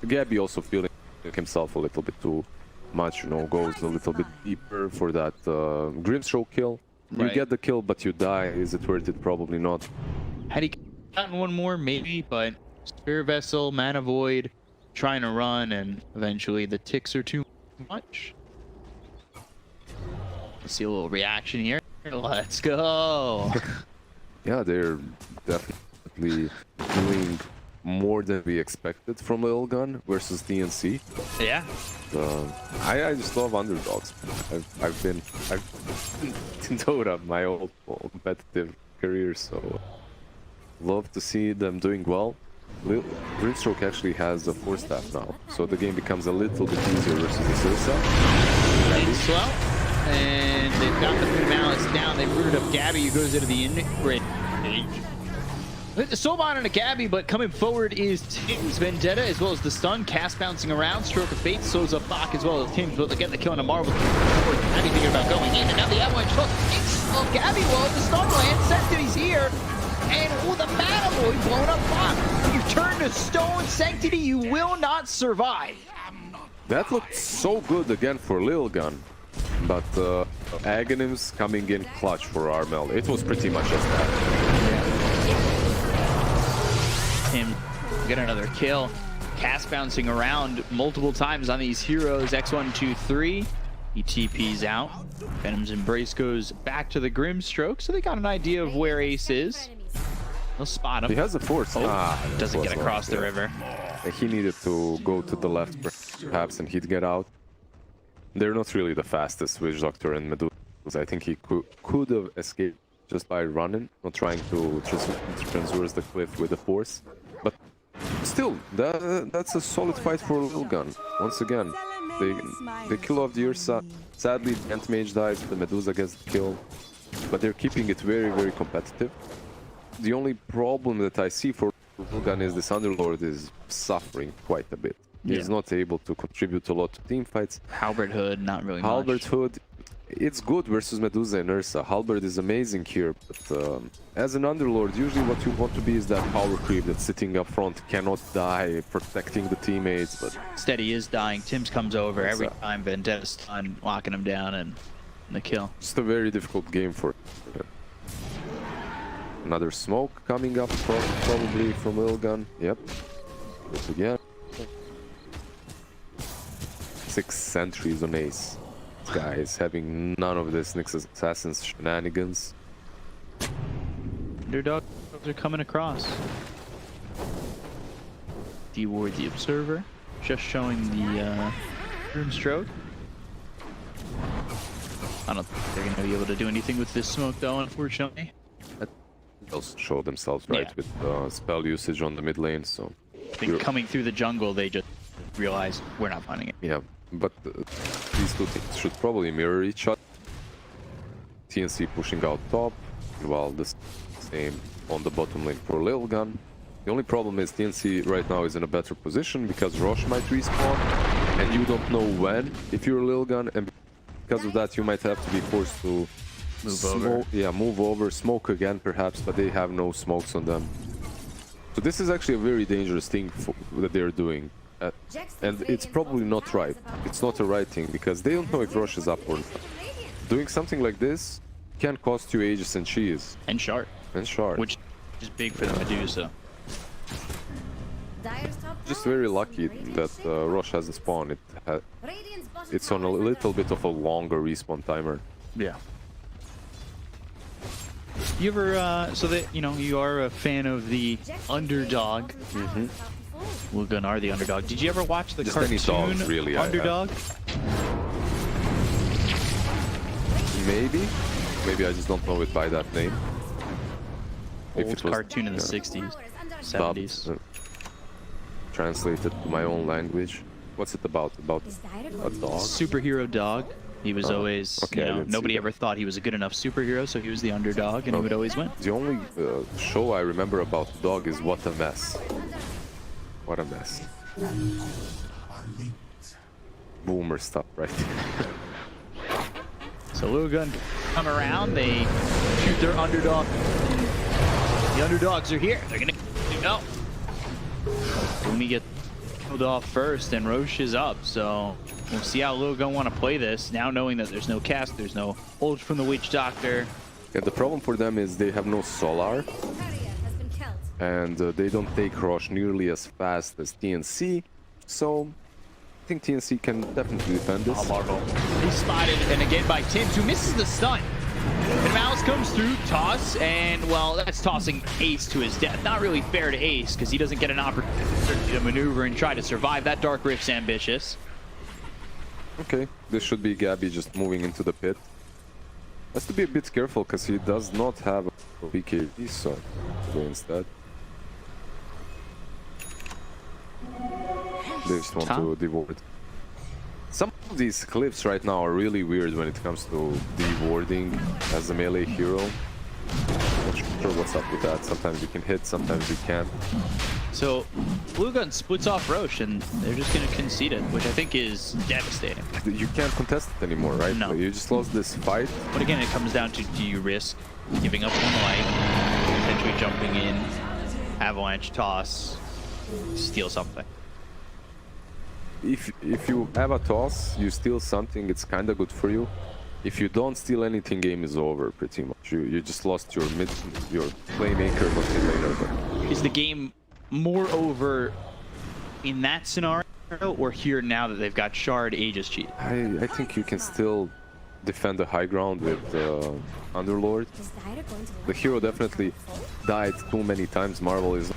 Gabby also feeling himself a little bit too much, you know, goes a little bit deeper for that Grimstroke kill. You Right. get the kill, but you die. Is it worth it? Probably not. Had he gotten one more, maybe, but Spirit Vessel, Mana Void, trying to run, and eventually the ticks are too much. Let's see a little reaction here. Let's go. Yeah, they're definitely doing more than we expected from Lilgun versus TNC. Yeah. I just love underdogs. I've been in Dota my whole competitive career, so love to see them doing well. Grimstroke actually has a 4-staff now, so the game becomes a little bit easier versus the Sirsa. Ready slow. And they've got the Pin Malice down. They've rooted up Gabby, who goes into the in-range. Hit the Soulbond on a Gabby, but coming forward is Tim's Vendetta, as well as the stun. Cast bouncing around. Stroke of Fate slows up Bach as well as Tim's, but they get the kill on a Marvel. Gabby thinking about going in, and now the Avalanche hook. It's Gabby will the stun land. Sanctity's here. And oh, the Mana Void blown up Bach. You turn to Stone Sanctity, you will not survive. That looked so good again for Lilgun, but Aghanims coming in clutch for Armel. It was pretty much just that. Tim get another kill. Cast bouncing around multiple times on these heroes. X1, 2, 3. He TP's out. Venom's Embrace goes back to the Grimstroke, so they got an idea of where Ace is. They'll spot him. He has a force. Doesn't get across the river. He needed to go to the left perhaps and he'd get out. They're not really the fastest Witch Doctor and Medusa. I think he could have escaped just by running, not trying to transverse the cliff with the force. But still, that's a solid fight for Lilgun. Once again, they kill off the Ursa. Sadly, the Anti-Mage dies, the Medusa gets the kill. But they're keeping it very, very competitive. The only problem that I see for Lilgun is this Underlord is suffering quite a bit. He's not able to contribute a lot to team fights. Halberd Hood, not really Halberd much. Hood, it's good versus Medusa and Ursa. Halberd is amazing here, but as an Underlord, usually what you want to be is that power creep that's sitting up front, cannot die, protecting the teammates. But Steady is dying. Tim's comes over every time. Vendetta's stun, locking him down, and the kill. just a very difficult game for another smoke coming up probably from Lilgun. Yep. This again. 6 sentries on Ace. This guy is having none of this Nyx Assassin's shenanigans. Underdogs are coming across. D-Ward the Observer, just showing the Grimstroke. I don't think they're going to be able to do anything with this smoke, though, unfortunately. They'll show themselves right with spell usage on the mid lane, so... I think coming through the jungle, they just realize we're not finding it. Yeah, but these two things should probably mirror each other. TNC pushing out top, while the same on the bottom lane for Lilgun. The only problem is TNC right now is in a better position because Rosh might respawn, and you don't know when if you're Lilgun, and because of that you might have to be forced to move over, smoke again perhaps, but they have no smokes on them. So this is actually a very dangerous thing that they're doing. And it's probably not right. It's not a right thing, because they don't know if Rosh is up or not. Doing something like this can cost you Aegis and Cheese. And Shard. And Shard. Which is big for the Medusa. Just very lucky that Rosh has a spawn. It's on a little bit of a longer respawn timer. Yeah. You ever, so that, you know, you are a fan of the underdog. Lilgun are the underdog. Did you ever watch the Just any cartoon dogs, really, Underdog? Maybe I just don't know it by that name. Old cartoon in the 60s, 70s. Translated to my own language. What's it about? About a dog? Superhero dog. He was always, okay, you know, nobody ever thought he was a good enough superhero, so he was the underdog, and he would always win. The only show I remember about the dog is What a Mess. What a mess. Boomer stuff, right? So Lilgun come around, they shoot their underdog. The underdogs are here. They're gonna go. Uni get killed off first, and Roche is up. So we'll see how Lilgun want to play this. Now knowing that there's no cast, there's no ult from the Witch Doctor. Yeah, the problem for them is they have no solar, Courier has been killed. and they don't take Roche nearly as fast as TNC. So I think TNC can definitely defend this. Oh, Marvel. He's spotted, and again by Tims, who misses the stun. And Malice comes through, toss, and well, that's tossing Ace to his death. Not really fair to Ace, because he doesn't get an opportunity to maneuver and try to survive. That Dark Rift's ambitious. Okay, this should be Gabby just moving into the pit. Has to be a bit careful, because he does not have a BKB, so go instead. They just want to deward. Some of these clips right now are really weird when it comes to dewarding as a melee hero. Not sure what's up with that. Sometimes you can hit, sometimes you can't. So Lilgun splits off Roche, and they're just going to concede it, which I think is devastating. You can't contest it anymore, right? No. You just lost this fight. But again, it comes down to, do you risk giving up one life, potentially jumping in, avalanche toss, steal something? If you have a toss, you steal something, it's kind of good for you. If you don't steal anything, game is over pretty much. You just lost your playmaker, not mid laner. But Is the game more over in that scenario, or here now that they've got Shard Aegis cheat? I think you can still defend the high ground with Underlord. Is Dire going to The hero definitely died too many times. Marvel is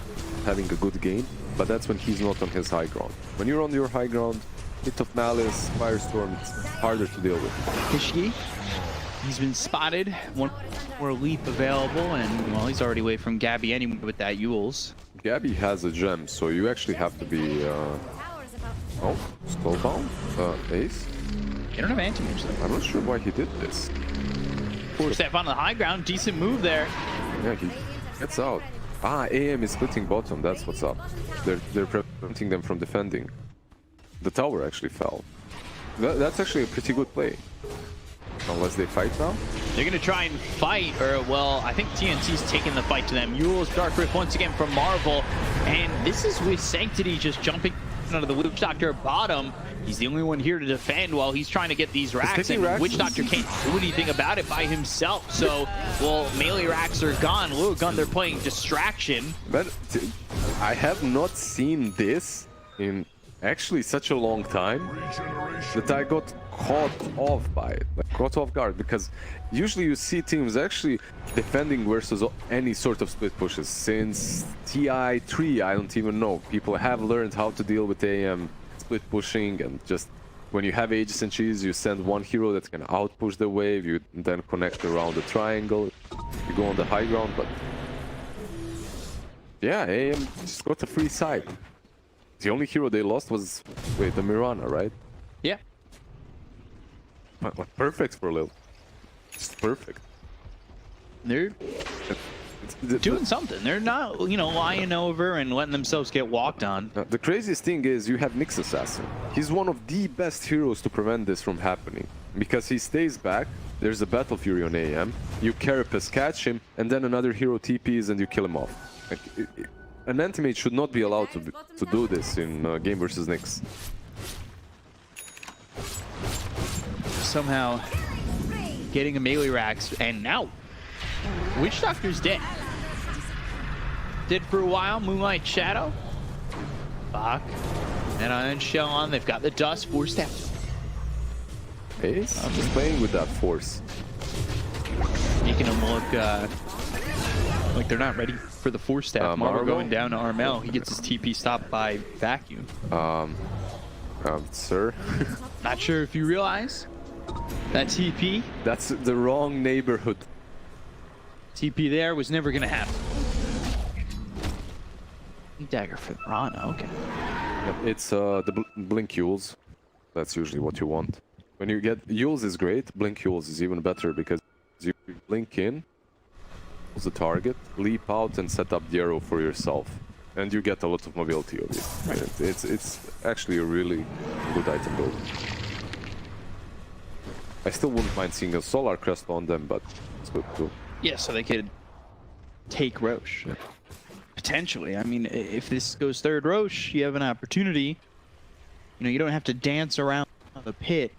having a good game, but that's when he's not on his high ground. When you're on your high ground, hit of Malice, Firestorm, it's harder to deal with. Kishki, he's been spotted. One more leap available, and well, he's already away from Gabby anyway with that Yules. Gabby has a gem, so you actually have to be... Tower's about Slowbound? Ace? They don't have anti-mage though. I'm not sure why he did this. 4-step on the high ground, decent move there. Yeah, he gets out. Ah, AM is splitting bottom, that's what's up. They're preventing them from defending. The tower actually fell. That's actually a pretty good play. Unless they fight now? They're gonna try and fight, or well, I think TNC's taking the fight to them. Yules, Dark Rift once again from Marvel, and this is with Sanctity just jumping out of the Witch Doctor bottom. He's the only one here to defend while he's trying to get these racks, and Witch Doctor can't do anything about it by himself. So, well, melee racks are gone. Lilgun, they're playing distraction. But I have not seen this in actually such a long time that I got caught off by it, like caught off guard, because usually you see teams actually defending versus any sort of split pushes. Since TI3, I don't even know, people have learned how to deal with AM split pushing, and just when you have Aegis and Cheese, you send one hero that can outpush the wave, you then connect around the triangle, you go on the high ground. But yeah, AM just got a free side. The only hero they lost was, wait, the Mirana, right? Yeah. Perfect for Lil. Just perfect. They're doing something. They're not, you know, lying over and letting themselves get walked on. The craziest thing is you have Nyx Assassin. He's one of the best heroes to prevent this from happening. Because he stays back, there's a Battle Fury on AM, you Carapace catch him, and then another hero TPs and you kill him off. Like, an anti-mage should not be allowed to do this in game versus Nyx. Somehow getting a melee racks, and now Witch Doctor's dead. Did for a while. Moonlight Shadow. Bach. And Iron Shell on. They've got the dust. 4-step. Ace? I'm just playing with that force. Making them look like they're not ready for the 4-step. Marvel going down to Armel. He gets his TP stopped by Vacuum. Sir? Not sure if you realize that TP. That's the wrong neighborhood. TP there was never going to happen. Dagger for Rana, okay. Yep, it's the Blink Yules. That's usually what you want. When you get Yules is great, Blink Yules is even better because you blink in, the target, leap out and set up the arrow for yourself. And you get a lot of mobility of it. Right. It's actually a really good item build. I still wouldn't mind seeing a Solar Crest on them, but it's good too. Yeah, so they could take Roche. Potentially. I mean, if this goes third Roche, you have an opportunity. You know, you don't have to dance around the pit,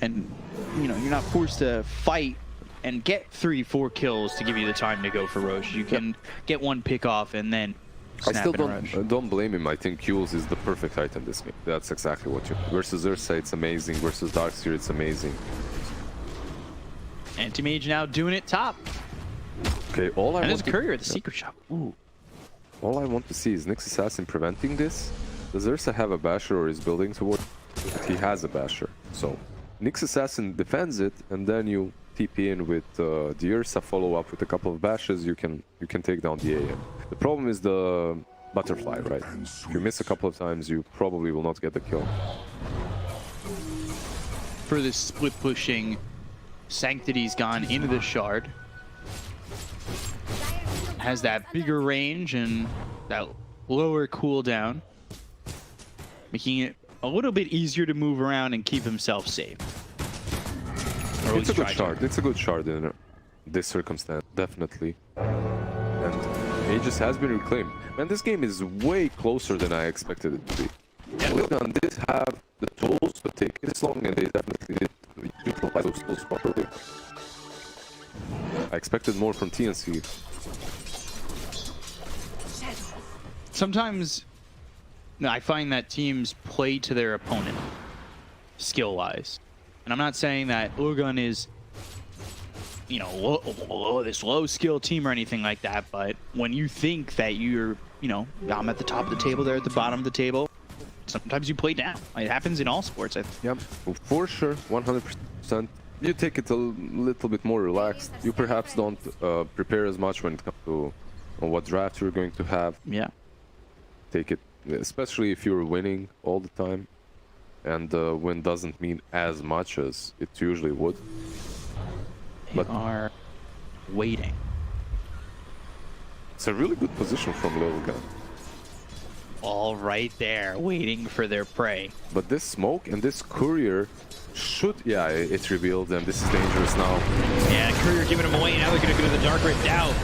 and, you know, you're not forced to fight and get 3-4 kills to give you the time to go for Roche. You can get one pick off and then I snap still and Roche. don't blame him. I think Q's is the perfect item this game. That's exactly what you... Versus Ursa, it's amazing. Versus Darkseer, it's amazing. Anti-Mage now doing it top. Okay, all I And want there's a courier at the secret shop. Ooh. all I want to see is Nyx Assassin preventing this. Does Ursa have a basher or is building towards it? He has a basher. So Nyx Assassin defends it, and then you TP in with the Ursa, follow up with a couple of bashes, you can take down the AM. The problem is the butterfly, right? If you miss a couple of times, you probably will not get the kill. For this split pushing, Sanctity's gone into the shard. Has that bigger range and that lower cooldown, making it a little bit easier to move around and keep himself safe. Or at It's a least good try to. shard. It's a good shard in this circumstance, definitely. And Aegis has been reclaimed. Man, this game is way closer than I expected it to be. Lilgun did have the tools to take it this long, and they definitely did utilize those tools properly. I expected more from TNC. Sometimes I find that teams play to their opponent, skill-wise. And I'm not saying that Lilgun is, you know, this low-skill team or anything like that, but when you think that you're, you know, I'm at the top of the table, they're at the bottom of the table, sometimes you play down. It happens in all sports, I think. Yep, for sure, 100%. You take it a little bit more relaxed. You perhaps don't prepare as much when it comes to what draft you're going to have. Yeah. Take it, especially if you're winning all the time, and win doesn't mean as much as it usually would. But are waiting. It's a really good position from Lilgun. All right there, waiting for their prey. But this smoke and this courier should... Yeah, it's revealed, and this is dangerous now. Yeah, courier giving them away. Now they're going to go to the Dark Rift out.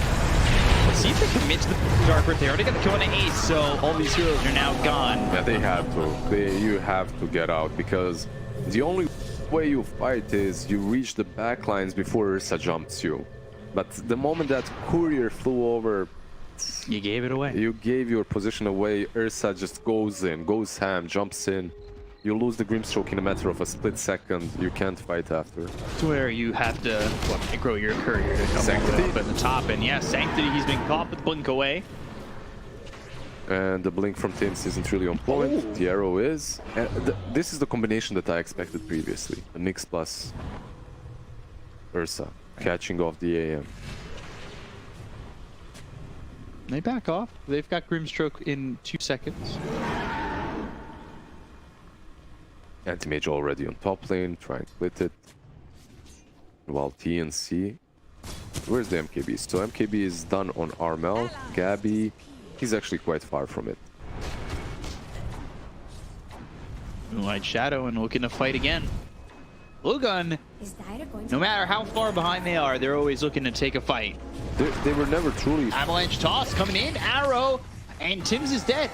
Let's see if they commit to the Dark Rift. They already got the kill on the Ace, so all these heroes are now gone. Yeah, they have to. You have to get out, because the only way you fight is you reach the backlines before Ursa jumps you. But the moment that courier flew over, you gave it away. You gave your position away. Ursa just goes in, goes ham, jumps in. You lose the Grimstroke in a matter of a split second. You can't fight after. It's where you have to micro your courier to come Sanctity up at the top. And yeah, Sanctity, he's been caught with Blink away. And the blink from TNC isn't really on point. Oh. The arrow is. And this is the combination that I expected previously. A Nyx plus Ursa catching off the AM. They back off. They've got Grimstroke in 2 seconds. Anti-Mage already on top lane, trying to split it. While TNC... Where's the MKB? So MKB is done on Armel. Gabby... He's actually quite far from it. Moonlight Shadow and looking to fight again. Lilgun, no matter how far behind they are, they're always looking to take a fight. They were never truly... Avalanche toss coming in, arrow, and Tim's is dead.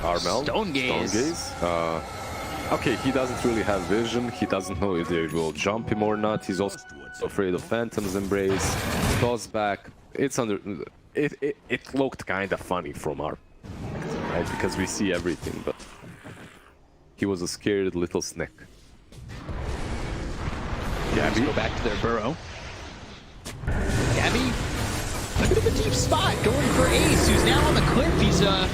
Armel? Stone Gaze. Okay, he doesn't really have vision. He doesn't know if they will jump him or not. He's also afraid of Phantom's Embrace. Toss back. It's under... It looked kind of funny from our perspective, right? Because we see everything, but he was a scared little snake. Gabby go back to their burrow. Gabby, a bit of a deep spot, going for Ace, who's now on the cliff. He's a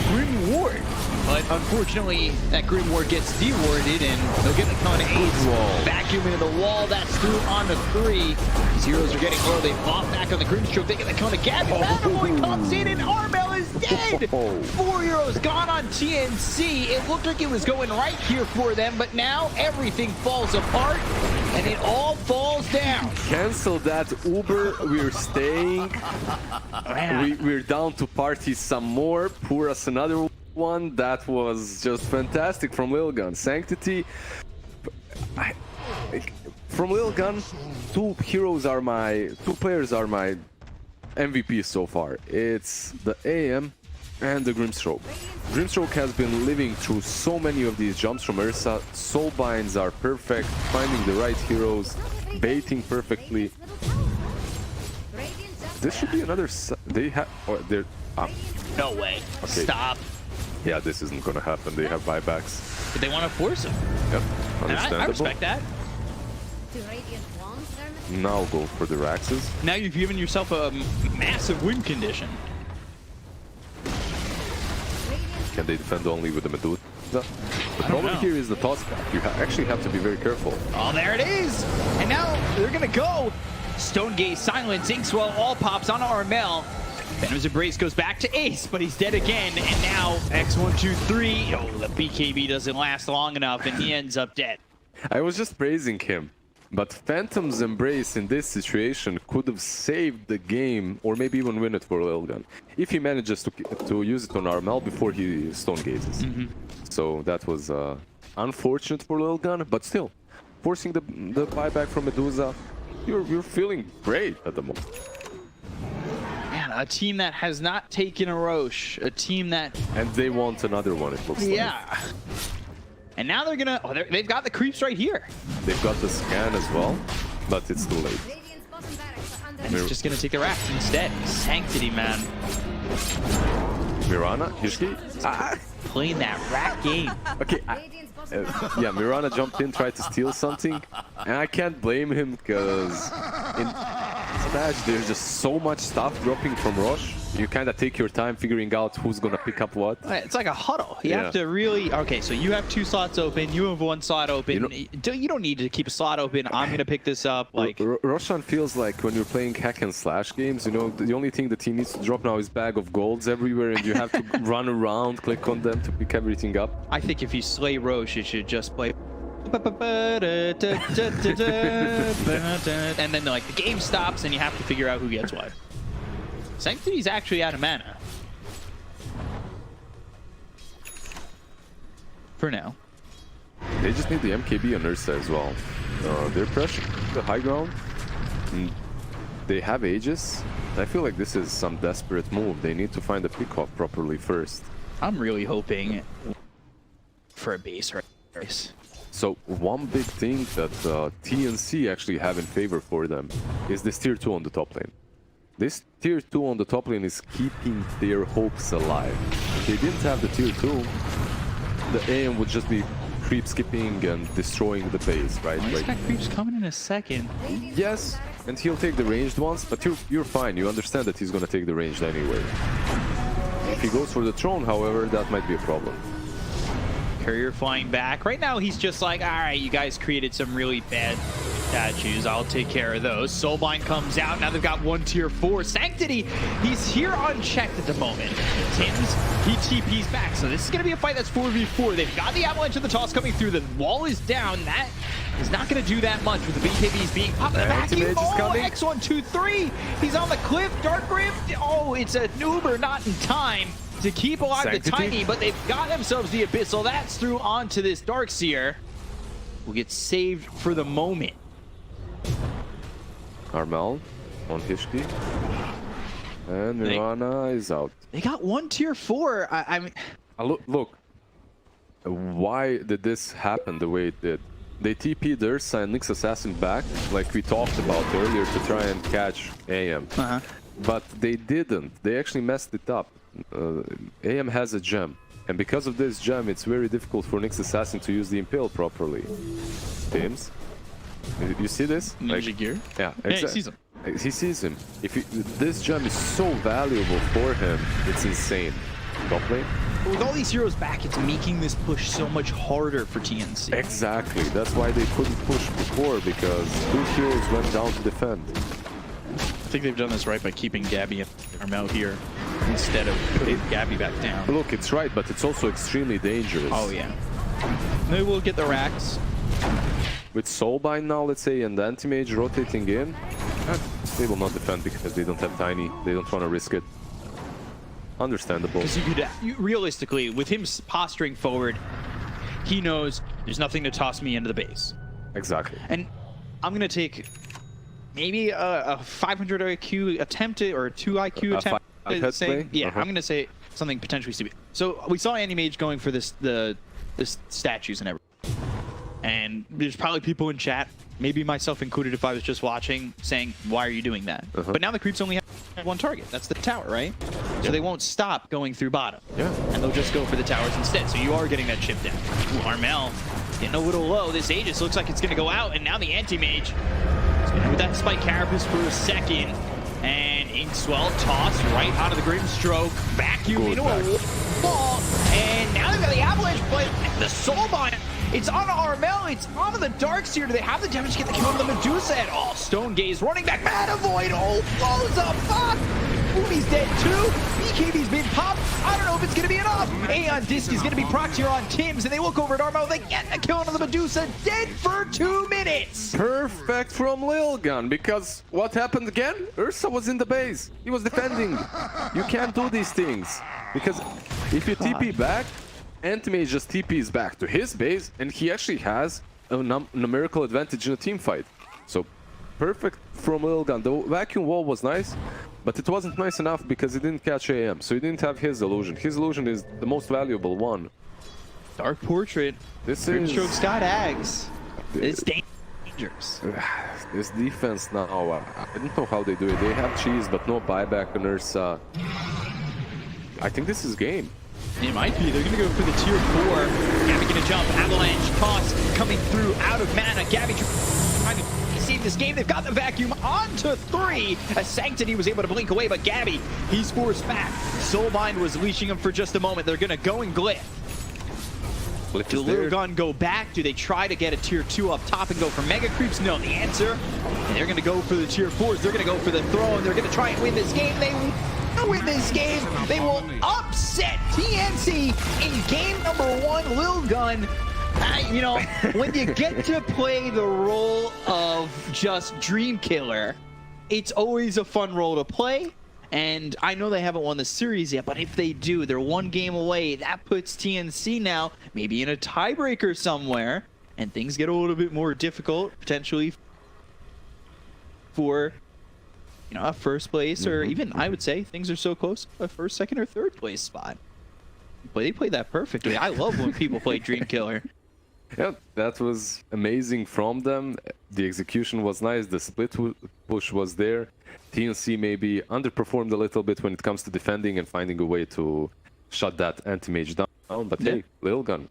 Grim Ward, but unfortunately that Grim Ward gets dewarded, and they'll get the con Ace. Vacuum into the wall. That's through on the 3. These heroes are getting low. They pop back on the Grimstroke. They get the con to Gabby. Battleboy comes in, and Armel is dead. 4 heroes gone on TNC. It looked like it was going right here for them, but now everything falls apart, and it all falls down. Cancel that Uber. We're staying. We're down to party some more. Pour us another one. That was just fantastic from Lilgun. Sanctity. from Lilgun, two players are my MVP so far. It's the AM and the Grimstroke. Grimstroke has been living through so many of these jumps from Ursa. Soul binds are perfect, finding the right heroes, baiting perfectly. This should be another. They have. Oh, they're. No way. Okay. Stop. Yeah, this isn't gonna happen. They have buybacks. But they want to force him. Yep, And understandable. I respect that. Do Radiant want their Now go for the Raxes. Now you've given yourself a massive win condition. Can they defend only with the Medusa? The problem know. here is the toss back. You actually have to be very careful. Oh, there it is. And now they're going to go. Stone Gaze, Silence, Inkswell, all pops on Armel. Venom's Embrace goes back to Ace, but he's dead again. And now X123. Oh, the BKB doesn't last long enough, and he ends up dead. I was just praising him, but Phantom's Embrace in this situation could have saved the game, or maybe even win it for Lilgun, if he manages to use it on Armel before he Stone Gazes. So that was unfortunate for Lilgun, but still, forcing the buyback from Medusa, you're feeling great at the moment. Man, a team that has not taken a Roche, a team that... And they want another one, it looks like. Yeah. And now they're gonna... Oh, they've got the creeps right here. They've got the scan as well, but it's too late. Radiant's bottom barracks are under And he's just gonna take the racks instead. Sanctity, man. Mirana, Hishki? Playing that rack game. Okay, Radiant's bottom barracks. yeah, Mirana jumped in, tried to steal something, and I can't blame him because in Smash there's just so much stuff dropping from Roche. You kind of take your time figuring out who's gonna pick up what. It's like a huddle. You Yeah. have to really... Okay, so you have 2 slots open, you have 1 slot open. You don't need to keep a slot open. I'm gonna pick this up. Like, Roshan feels like when you're playing hack and slash games, you know, the only thing the team needs to drop now is bag of golds everywhere, and you have to run around, click on them to pick everything up. I think if you slay Roche, you should just play... And then like the game stops and you have to figure out who gets what. Sanctity's actually out of mana. For now. They just need the MKB on Ursa as well. They're pressuring the high ground. They have Aegis. I feel like this is some desperate move. They need to find a pick-off properly first. I'm really hoping for a base race. So one big thing that TNC actually have in favor for them is this tier 2 on the top lane. This tier 2 on the top lane is keeping their hopes alive. If they didn't have the tier 2, the AM would just be creep skipping and destroying the base, right? He's got creeps coming in a second. Yes, and he'll take the ranged ones, but you're fine. You understand that he's gonna take the ranged anyway. If he goes for the throne, however, that might be a problem. Courier flying back. Right now, he's just like, all right, you guys created some really bad statues. I'll take care of those. Soulbind comes out. Now they've got 1 tier 4. Sanctity, he's here unchecked at the moment. Tim's, he TP's back. So this is going to be a fight that's 4v4. They've got the avalanche of the toss coming through. The wall is down. That is not going to do that much with the BKBs being popped in the vacuum. Oh, X123. He's on the cliff. Dark Grim. Oh, it's an Uber, not in time to keep alive Sanctity. the Tiny, but they've got themselves the Abyssal. That's through onto this Darkseer. Will get saved for the moment. Armel on Hishki. And Mirana is out. They got 1 tier 4. I mean... Look, why did this happen the way it did? They TP'd Ursa and Nyx Assassin back, like we talked about earlier, to try and catch AM. But they didn't. They actually messed it up. AM has a gem, and because of this gem, it's very difficult for Nyx Assassin to use the Impale properly. James, you see this? Ninja gear? Yeah, Yeah, exactly. he sees him. He sees him. This gem is so valuable for him, it's insane. Top lane? With all these heroes back, it's making this push so much harder for TNC. Exactly. That's why they couldn't push before, because 2 heroes went down to defend. I think they've done this right by keeping Gabby and Armel here instead of putting Gabby back down. Look, it's right, but it's also extremely dangerous. Oh, yeah. Maybe we'll get the racks. With Soulbind now, let's say, and the Anti-Mage rotating in, they will not defend because they don't have Tiny. They don't want to risk it. Understandable. Because realistically, with him posturing forward, he knows there's nothing to toss me into the base. Exactly. And I'm gonna take maybe a 500 IQ attempt or a 2 IQ attempt. head Say, play? yeah, Uh-huh. I'm gonna say something potentially stupid. So we saw Anti-Mage going for the statues and everything, and there's probably people in chat, maybe myself included if I was just watching, saying, "Why are you doing that?" Uh-huh. But now the creeps only have one target. That's the tower, right? So they won't stop going through bottom. Yeah. And they'll just go for the towers instead. So you are getting that chip down. Ooh, Armel getting a little low. This Aegis looks like it's going to go out, and now the Anti-Mage is going to with that Spike Carapace for a second. And Inkswell tossed right out of the Grim Stroke. Vacuum Good into back. a wall. And now they've got the Avalanche, but the Soulbind, it's on Armel, it's onto the Darkseer. Do they have the damage to get the kill on the Medusa at all? Stone Gaze running back. Mana Void, oh, blows up. Fuck! Umi's dead too. BKB's been popped. I don't know if it's going to be enough. Aeon Disc is going to be procced here on Tim's, and they look over at Armel. They get the kill on the Medusa. Dead for 2 minutes. Perfect from Lilgun, because what happened again? Ursa was in the base. He was defending. You can't do these things. Because if you TP back, Anti-Mage just TPs back to his base, and he actually has a numerical advantage in a team fight. So, perfect from Lilgun. The vacuum wall was nice, but it wasn't nice enough because he didn't catch AM, so he didn't have his illusion. His illusion is the most valuable one. Dark Portrait. This Grim is... Stroke Scott Ags. It's dangerous. This defense now, I don't know how they do it. They have cheese, but no buyback on Ursa. I think this is game. It might be. They're going to go for the tier 4. Gabby going to jump. Avalanche toss coming through out of mana. Gabby trying to save this game. They've got the vacuum onto 3. A Sanctity was able to blink away, but Gabby, he's forced back. Soulbind was leashing him for just a moment. They're going to go and glyph. Do Lilgun go back? Do they try to get a tier 2 up top and go for mega creeps? No, the answer, they're going to go for the tier 4s. They're going to go for the throw, and they're going to try and win this game. They win this game. They will upset TNC in game number 1. Lilgun, you know, when you get to play the role of just Dream Killer, it's always a fun role to play. And I know they haven't won the series yet, but if they do, they're 1 game away. That puts TNC now maybe in a tiebreaker somewhere, and things get a little bit more difficult, potentially for, you know, a first place, or even, I would say, things are so close, a first, second, or third place spot. But they played that perfectly. I love when people play Dream Killer. Yeah, that was amazing from them. The execution was nice. The split push was there. TNC maybe underperformed a little bit when it comes to defending and finding a way to shut that Anti-Mage down. But hey, Lilgun.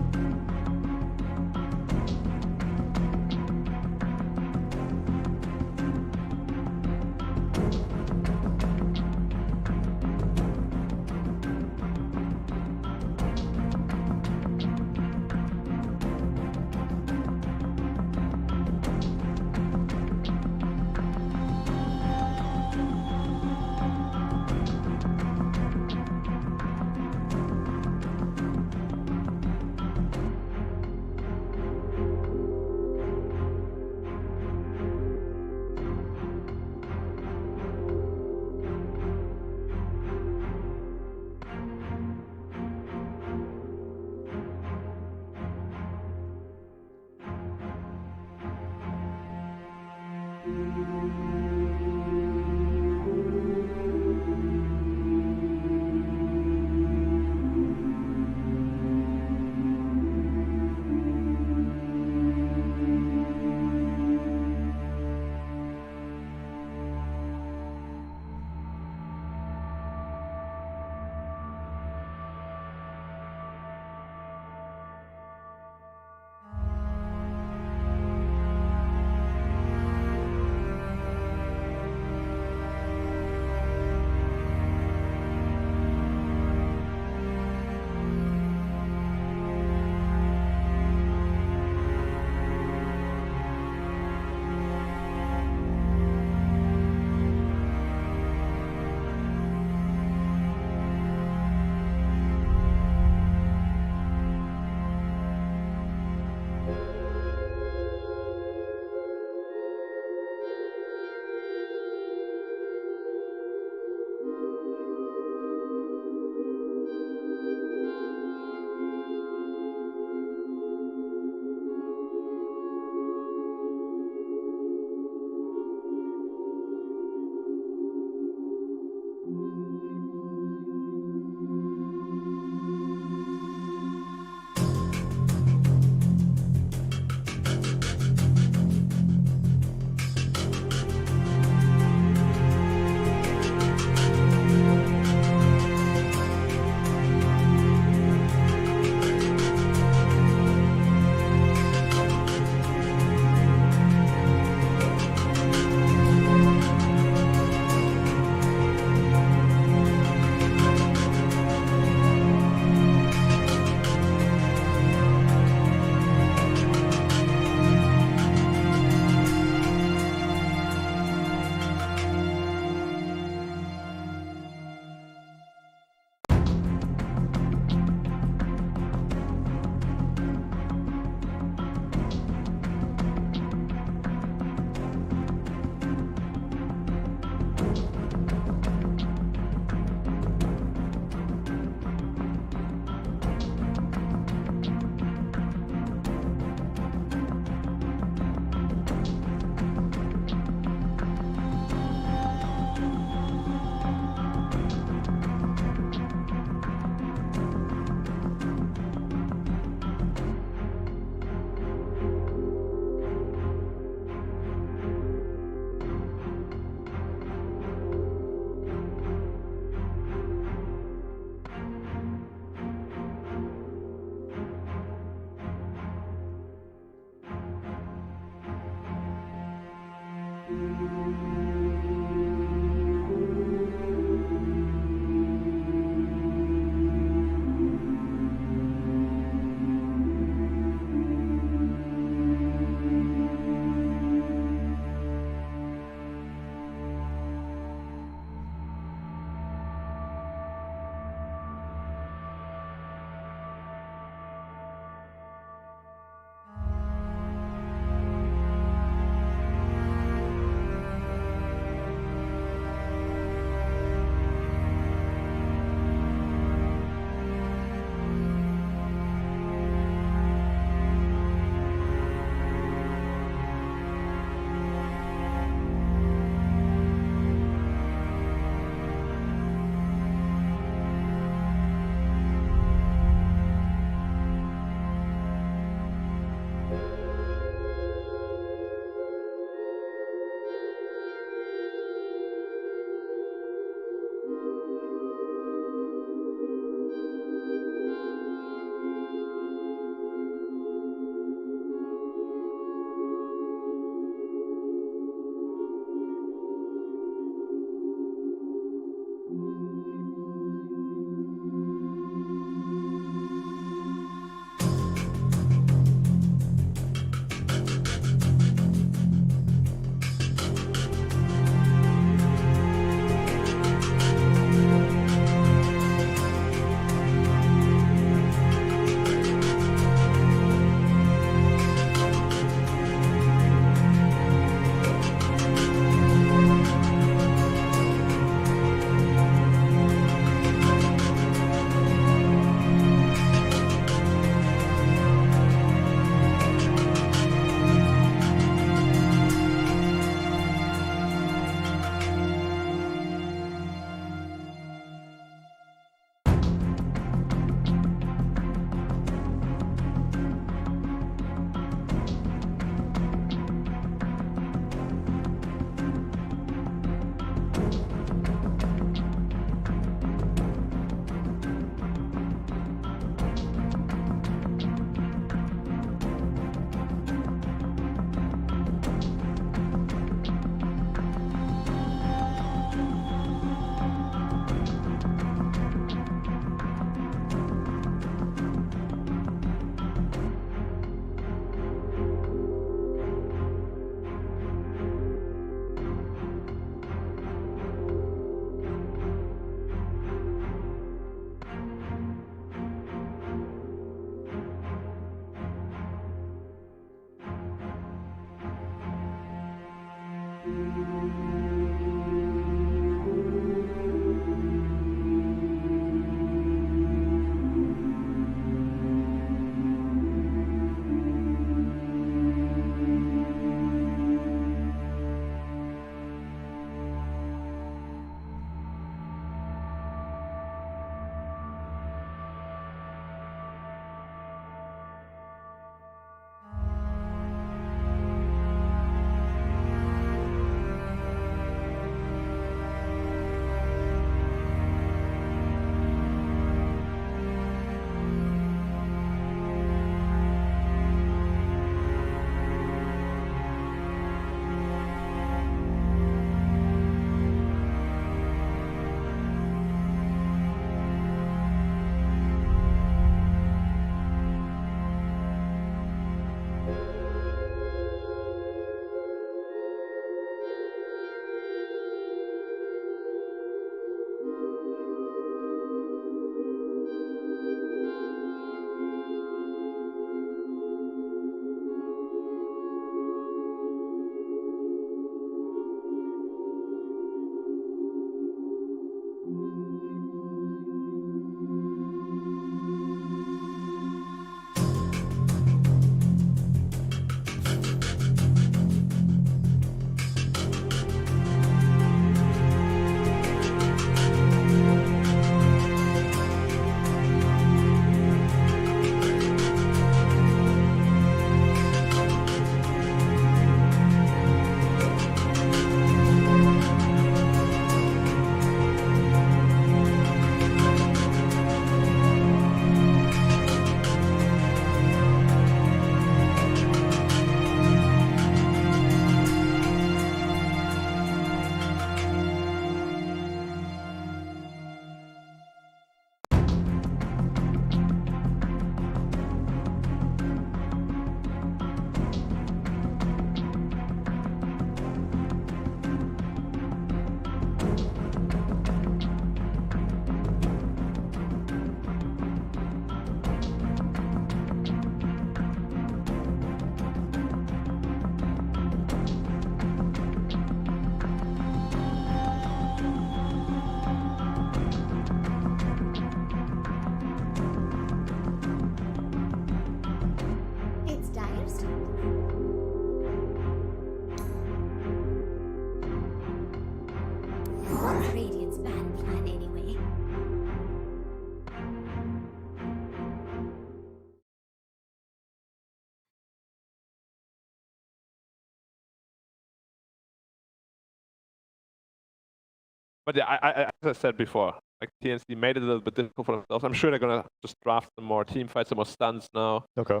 But yeah, as I said before, like TNC made it a little bit difficult for themselves. I'm sure they're gonna just draft some more team fights, some more stuns now. Okay.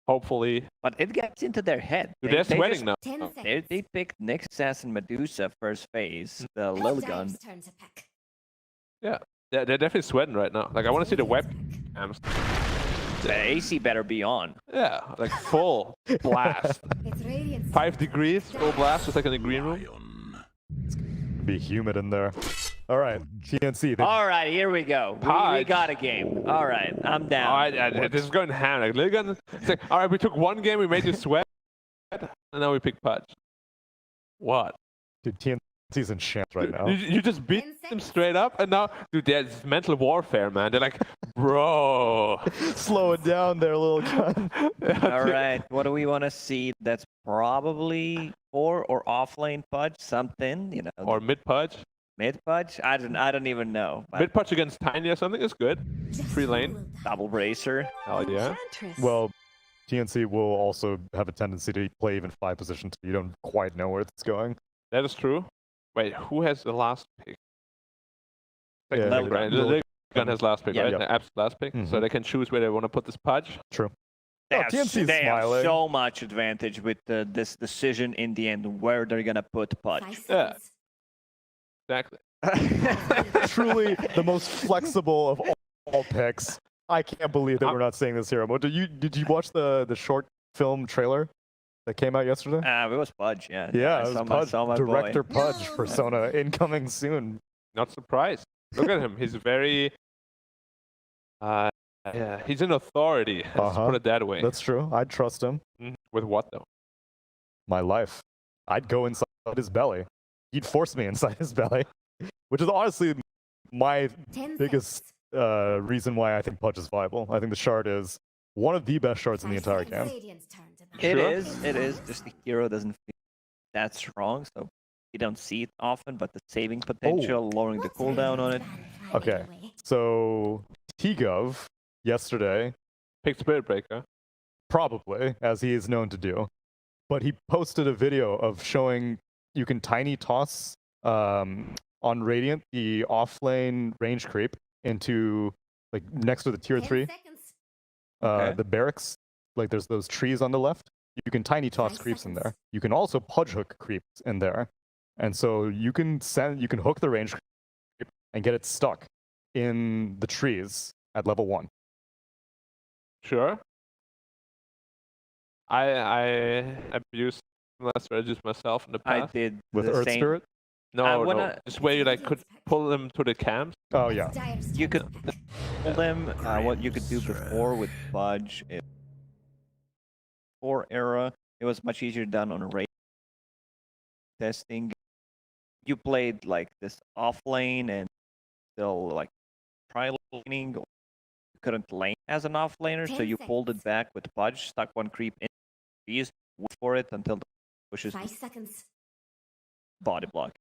Hopefully. But it gets into their head. Dude, they're sweating now. 10 They seconds. picked Nyx Assassin Medusa first phase, the Dyer's Lilgun. turn to pick. Yeah, they're definitely sweating right now. Like I want to see the webcams. The AC better be on. Yeah, like full blast. It's Radiant's 5 degrees, full blast, just like in the green room. Be humid in there. All right, TNC. All right, here we go. We Podge. got a game. All right, I'm down. Alright, this is going ham. Like Lilgun, it's like, alright, we took one game, we made you sweat, and now we pick Pudge. What? Dude, TNC's in shambles right now. You just beat 10 them seconds. straight up, and now, dude, there's mental warfare, man. They're like, bro. Slow it down there, little gun. All right, what do we want to see? That's probably core or offlane Pudge, something, you know. Or mid Pudge. Mid Pudge? I don't even know. But Mid Pudge against Tiny or something is good. Free lane. double bracer. Hell yeah. Well, TNC will also have a tendency to play even 5 positions. So you don't quite know where it's going. That is true. Wait, who has the last pick? Yeah, Technically, Lilgun. right? Lilgun has last pick, Yeah. right? Yeah. The absolute last pick. So Mhm. they can choose where they want to put this Pudge. True. They, Oh, have, TNC's they have smiling. so much advantage with this decision in the end where they're gonna put 5 Pudge. Yeah. seconds. Exactly. Truly the most flexible of all picks. I can't believe that we're not saying this here. But did you watch the short film trailer that came out yesterday? It was Pudge, yeah. Yeah, I it was saw Pudge, saw my Director boy. Pudge No. persona incoming soon. Not surprised. Look at him. He's very. Yeah, he's an authority. Let's Uh-huh. put it that way. That's true. I'd trust him. With what though? My life. I'd go inside his belly. He'd force me inside his belly, which is honestly my 10 biggest seconds. reason why I think Pudge is viable. I think the shard is one of the best shards in the 5 entire seconds. game. Radiant's turn to pick. It Sure. is, it is. Just the hero doesn't feel that strong, so you don't see it often, but the saving potential, lowering the What's cooldown on it. Radiant's Okay. plan anyway? So T-Gov yesterday, Pick Spirit Breaker. probably, as he is known to do, but he posted a video of showing you can tiny toss on Radiant the offlane range creep into like next to the tier 10 3 seconds. Okay. the barracks, like there's those trees on the left. You can tiny toss 5 creeps in seconds. there. You can also pudge hook creeps in there, and so you can hook the range creep and get it stuck in the trees at level 1. Sure. I abused my strategies myself in the I past. did With the Earth same. Spirit. No, I no. wanna- This way you like could pull them to the camps. Oh yeah. Dyer's You turn could to pick. pull them. What you could do before with Pudge, before era, it was much easier done on a raid testing. You played like this off lane and still like try laning. You couldn't lane as an off laner, so 10 you pulled it seconds. back with Pudge, stuck one creep in trees, wait for it until the pushes 5 seconds. body block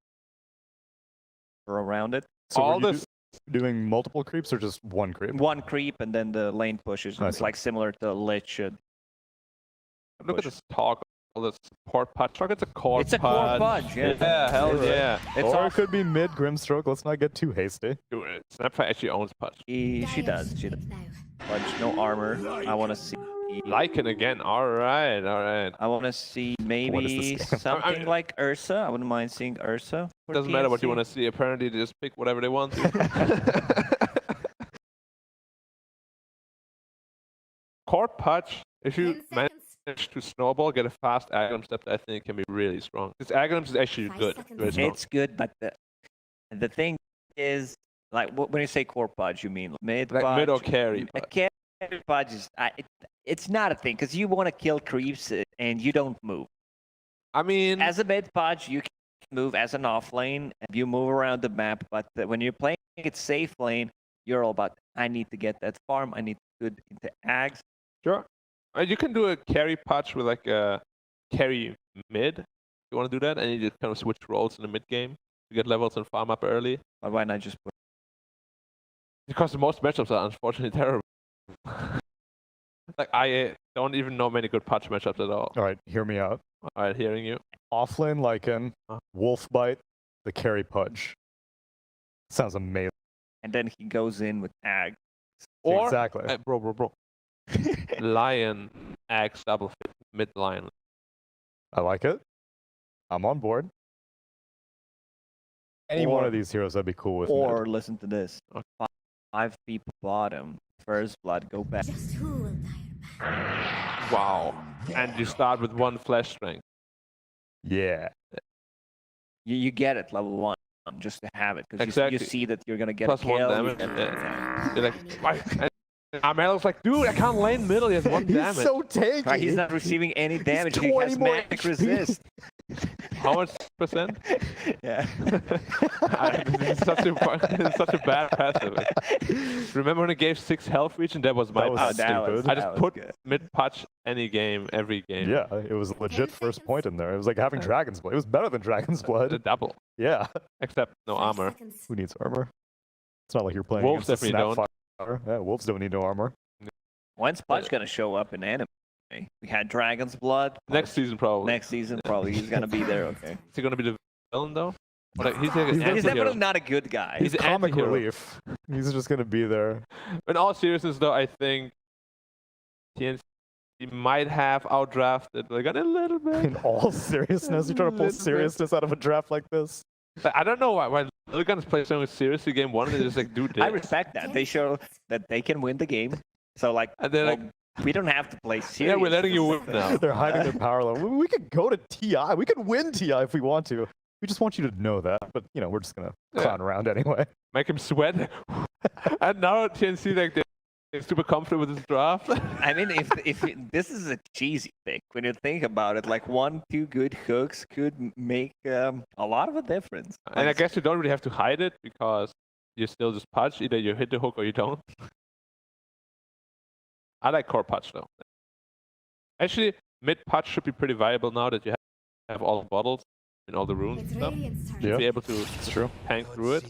or around it. So All were you this. doing multiple creeps or just one creep? One creep and then the lane pushes. I It's see. like similar to Lich. Look at this talk. All this support Pudge. Look, it's a core It's a core Pudge, yeah. Yeah, hell Alright. yeah. It's Or it off. could be mid Grimstroke. Let's not get too hasty. Dude, Snapfire actually owns Pudge. She Dyer's does. She pick does. now. Pudge, no armor. I want to see. Lycan again. All right, all right. I want to see What is maybe this game? something like Ursa. I wouldn't mind seeing Ursa. for Doesn't matter what you TNC. want to see. Apparently, they just pick whatever they want to. Core Pudge. If 10 you seconds. manage to snowball, get a fast Aghanim step, I think can be really strong. This Aghanim is actually 5 good. seconds. Very strong. It's good, but the thing is, like when you say core Pudge, you mean mid Like Pudge? mid or carry. A Pudge. carry Pudge is it's not a thing because you want to kill creeps and you don't move. I mean, As a mid Pudge, you can move as an off lane and you move around the map, but when you're playing it safe lane, you're all about I need to get that farm, I need to get into ags. sure. You can do a carry Pudge with like a carry mid. You want to do that, and you just kind of switch roles in the mid game to get levels and farm up early. But why not just put Because most matchups are unfortunately terrible. Like I don't even know many good Pudge matchups at all. All right, hear me out. All right, hearing you. Offlane Lycan, Wolf Bite, the carry Pudge. Sounds amazing. and then he goes in with Ag. Or Exactly. bro. Lion, Axe, double fit, mid line. I like it. I'm on board. Any one Or- of these heroes I'd be cool with. Or mid. listen to this: Okay. 5 people bottom, first blood, go back. Just who will dire back? Wow. And you start with 1 flesh strength. Yeah. You get it level 1 just to have it because Exactly. you see that you're gonna get Plus a 1 kill. damage. you get- Yeah. You're like, why? And Armelo's like, dude, I can't lane middle. He has 1 damage. He's so tanky. Right, he's not receiving any damage. He 20 has more magic HP. resist. How much percent? Yeah. This is such a bad passive. Remember when he gave 6 health reach and that was my That was patch? stupid. I that just was put good. mid patch any game, every game. Yeah, it was a legit first point in there. It was like having Dragon's Blood. It was better than Dragon's The Blood. double. Yeah. Except no 5 armor. seconds. Who needs armor? It's not like you're playing Wolves against a definitely don't. Snapfire. Yeah, wolves don't need no armor. When's Pudge gonna show up in anime? We had Dragon's Blood. Next season probably. Next season, probably he's gonna be there. Okay. Is he gonna be the villain though? Or like, he's like an He's He's anti-hero. definitely not a good guy. He's He's an comic anti-hero. relief. He's just gonna be there. In all seriousness though, I think TNC might have outdrafted Lilgun a little bit. In all seriousness, you're trying to pull Little bit. seriousness out of a draft like this. Like, I don't know why Lilgun is playing so seriously game 1 and they just like do this. I respect that. They show that they can win the game. So like, And they're like, well, we don't have to play serious. yeah, we're letting you win now. They're hiding their power level. We could go to TI. We could win TI if we want to. We just want you to know that. But you know, we're just gonna Yeah. clown around anyway. Make him sweat. And now TNC like they're super comfortable with this draft. I mean, this is a cheesy pick when you think about it. Like 1-2 good hooks could make a lot of a difference. And I guess you don't really have to hide it because you still just punch. Either you hit the hook or you don't. I like core punch though. Actually, mid punch should be pretty viable now that you have all the bottles and all the runes and It's stuff. Radiant's turn. Yeah. Be able to It's true. tank through it.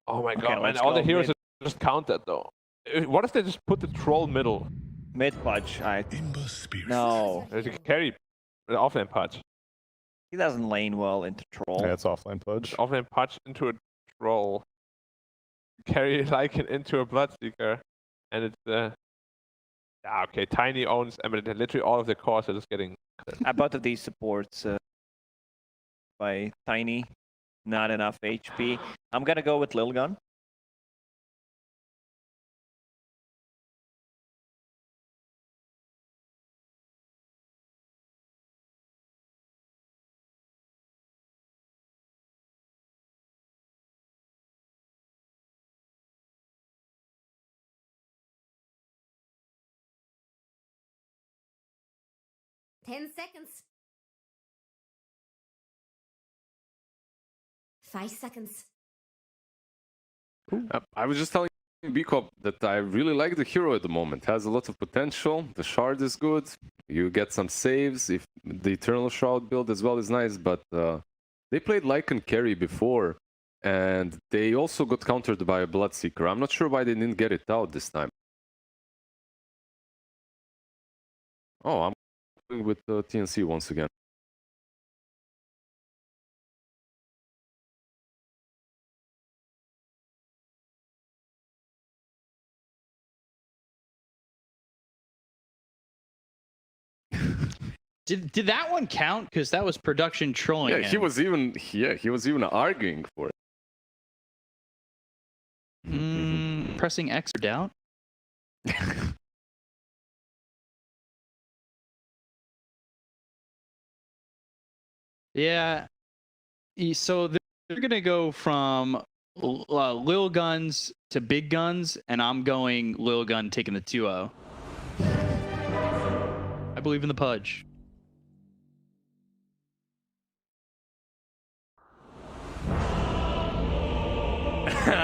Oh my Okay, god, man! let's All the go heroes mid. are just counted though. What if they just put the troll middle? Mid Pudge, Ember spirit. no, They can carry the offlane punch. he doesn't lane well into troll. Yeah, it's offline pudge. Offlane punch into a troll. Carry Lycan into a bloodseeker, and it's yeah, okay. Tiny owns. I mean, literally all of their cores are just getting. Both of these supports by Tiny, not enough HP. I'm gonna go with Lilgun. 10 seconds. 5 seconds. I was just telling Bcop that I really like the hero at the moment. Has a lot of potential. The shard is good. You get some saves. If the Eternal Shroud build as well is nice, but they played Lycan carry before, and they also got countered by a Bloodseeker. I'm not sure why they didn't get it out this time. Oh, I'm going with TNC once again. Did that one count? Because that was production trolling. Yeah, he him. was even arguing for it. Pressing X or down. Yeah. So they're gonna go from Lil Guns to Big Guns, and I'm going Lil Gun taking the 2-0. I believe in the Pudge.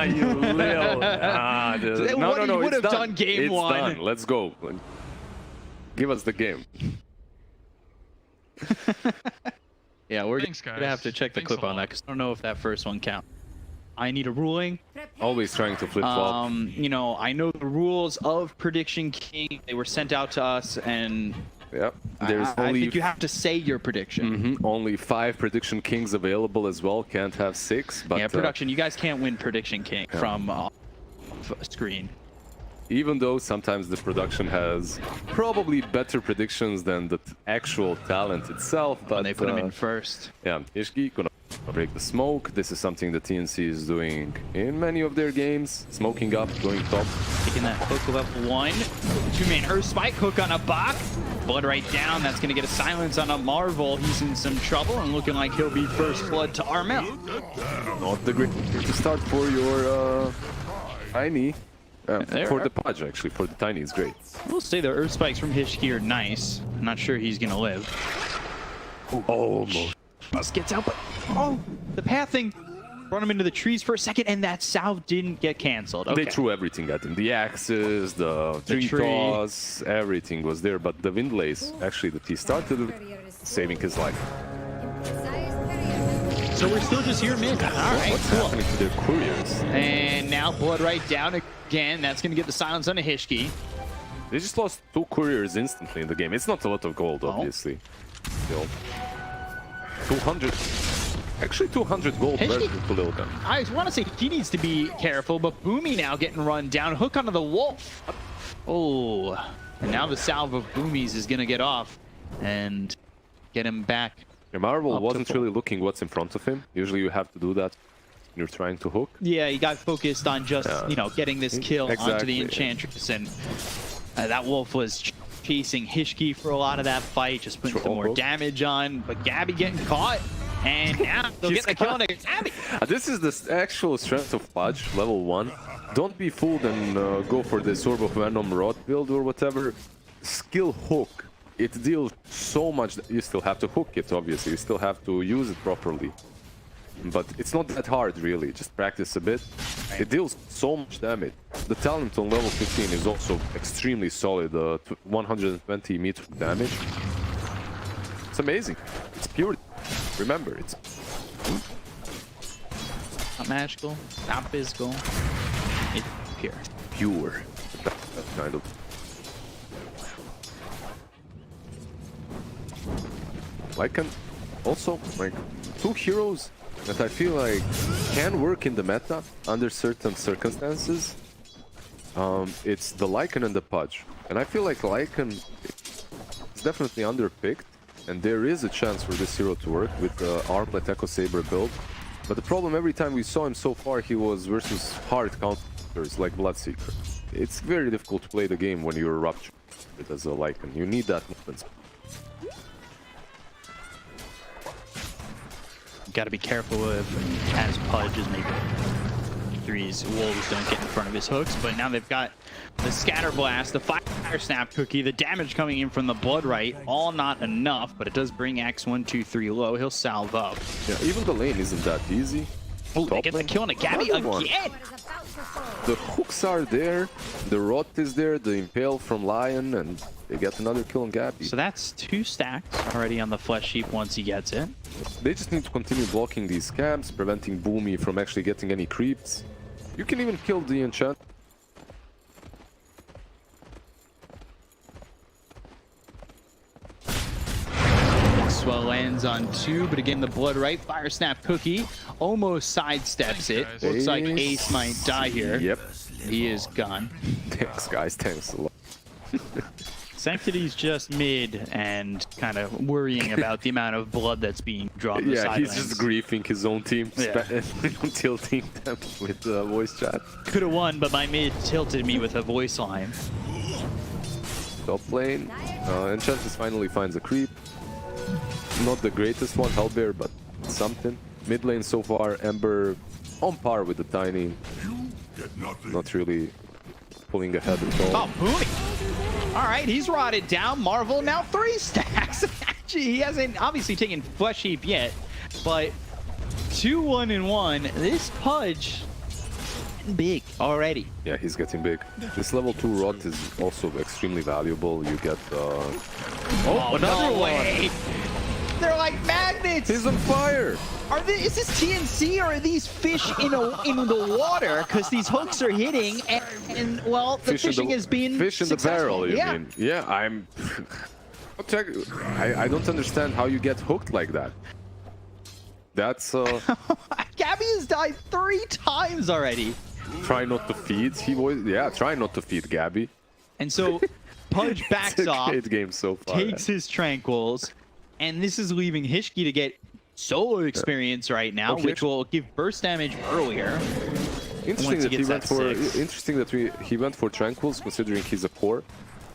You little. Dude. What he would it's have done game it's 1. Done. Let's go. Give us the game. Yeah, we're Thanks, gonna have to guys. check the Thanks clip a on that lot. because I don't know if that first one counts. I need a ruling. Prepare Always trying to flip flop. You know, I know the rules of Prediction King. They were sent out to us, and Yep. There's I only think you have to say your prediction. only 5 prediction kings available as well. Can't have 6. But Yeah, production. You guys can't win prediction king from screen. even though sometimes the production has probably better predictions than the actual talent itself, but When they put him in first. yeah, Ishki gonna break the smoke. This is something the TNC is doing in many of their games. Smoking up, going top. Taking that hook level 1. 2-man Earth Spike hook on a Bach. Blood right down. That's going to get a silence on a Marvel. He's in some trouble and looking like he'll be first blood to Armel. Not the great to start for your Tiny. For the Pudge, actually. For the Tiny is great. We'll say the Earth Spikes from Hishki are nice. I'm not sure he's going to live. Almost. Just gets out, but oh, the pathing brought him into the trees for a second, and that salve didn't get canceled. Okay. They threw everything at him. The axes, the tree toss, everything was there. But the Windlace, actually, that he started with, saving his life. So we're still just here mid. All right, What's cool. happening to their couriers? And now blood right down again. That's going to get the silence on a Hishki. They just lost 2 couriers instantly in the game. It's not a lot of gold, obviously. Still. 200. Actually, 200 gold versus Lilgun. I want to say he needs to be careful, but Boomy now getting run down. Hook onto the wolf. Oh, and now the salve of Boomies is going to get off and get him back. Your Marvel Up to wasn't full. really looking what's in front of him. Usually you have to do that when you're trying to hook. Yeah, he got focused on just, you know, getting this kill onto Exactly, the yeah. Enchantress, and that wolf was chasing Hishki for a lot of that fight, just putting some more damage on, but Gabby getting caught, and now they'll get the kill on Gabby. This is the actual strength of Pudge, level 1. Don't be fooled and go for this Orb of Venom Rod build or whatever. Skill hook. It deals so much. You still have to hook it, obviously. You still have to use it properly. But it's not that hard, really. Just practice a bit. It deals so much damage. The talent on level 15 is also extremely solid. 120 meter damage. It's amazing. It's pure. Remember, it's Not magical, not physical, it's pure. pure. That kind of. Lycan, also, like, 2 heroes that I feel like can work in the meta under certain circumstances. It's the Lycan and the Pudge. And I feel like Lycan is definitely underpicked, and there is a chance for this hero to work with the Armlet Echo Saber build. But the problem, every time we saw him so far, he was versus hard counters like Bloodseeker. It's very difficult to play the game when you're ruptured as a Lycan. You need that movement. Got to be careful with as Pudge is maybe threes. Wolves don't get in front of his hooks, but now they've got the Scatter Blast, the Fire Snap Cookie, the damage coming in from the Blood Right, all not enough, but it does bring X123 low. He'll salve up. Yeah, even the lane isn't that easy. Oh, they get the kill on a Gabby Another one. again. The hooks are there, the Rot is there, the Impale from Lion, and they get another kill on Gabby. So that's 2 stacks already on the Flesh Sheep once he gets it. They just need to continue blocking these camps, preventing Boomy from actually getting any creeps. You can even kill the enchant. Maxwell lands on 2, but again the Blood Right Fire Snap Cookie almost sidesteps it. Looks like Ace might die here. Yep. He is gone. Thanks, guys. Thanks a lot. Sanctity's just mid and kind of worrying about the amount of blood that's being drawn. Yeah, he's just griefing his own team, Yeah. tilting them with voice chat. Could have won, but my mid tilted me with a voice line. Top lane, Enchantress finally finds a creep. Not the greatest one, Hellbear, but something. Mid lane so far, Ember on par with the Tiny. Not really pulling ahead at all. Oh, Boomy! All right, he's rotted down. Marvel now 3 stacks. Actually, he hasn't obviously taken Flesh Heap yet, but 2-1-1. This Pudge getting big already. Yeah, he's getting big. This level 2 Rot is also extremely valuable. You get Oh, another no one. way! They're like magnets. He's on fire! Is this TNC or are these fish in the water? Because these hooks are hitting, and well, the fishing has been fish in the successful. barrel. You yeah. mean? Yeah, I'm. I don't understand how you get hooked like that. That's Gabby has died 3 times already. try not to feed. Try not to feed Gabby. And so Pudge backs It's a off, great game so far. takes his tranquils, and this is leaving Hishki to get solo experience right now, Okay. which will give burst damage earlier. Interesting once he that he gets went that for. 6. Interesting that he went for tranquils, considering he's a core.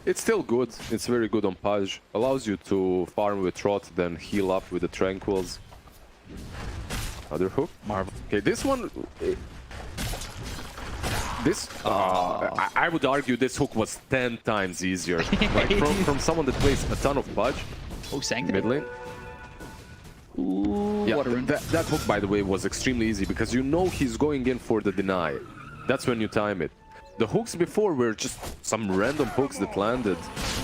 It's still good. It's very good on Pudge. Allows you to farm with Rot, then heal up with the tranquils. Other hook. Marvel. Okay, this one. I would argue this hook was 10 times easier. Like from someone that plays a ton of Pudge. Oh, Sanctum. Mid lane. Ooh, Yeah, water rune. that hook, by the way, was extremely easy because you know he's going in for the deny. That's when you time it. The hooks before were just some random hooks that landed.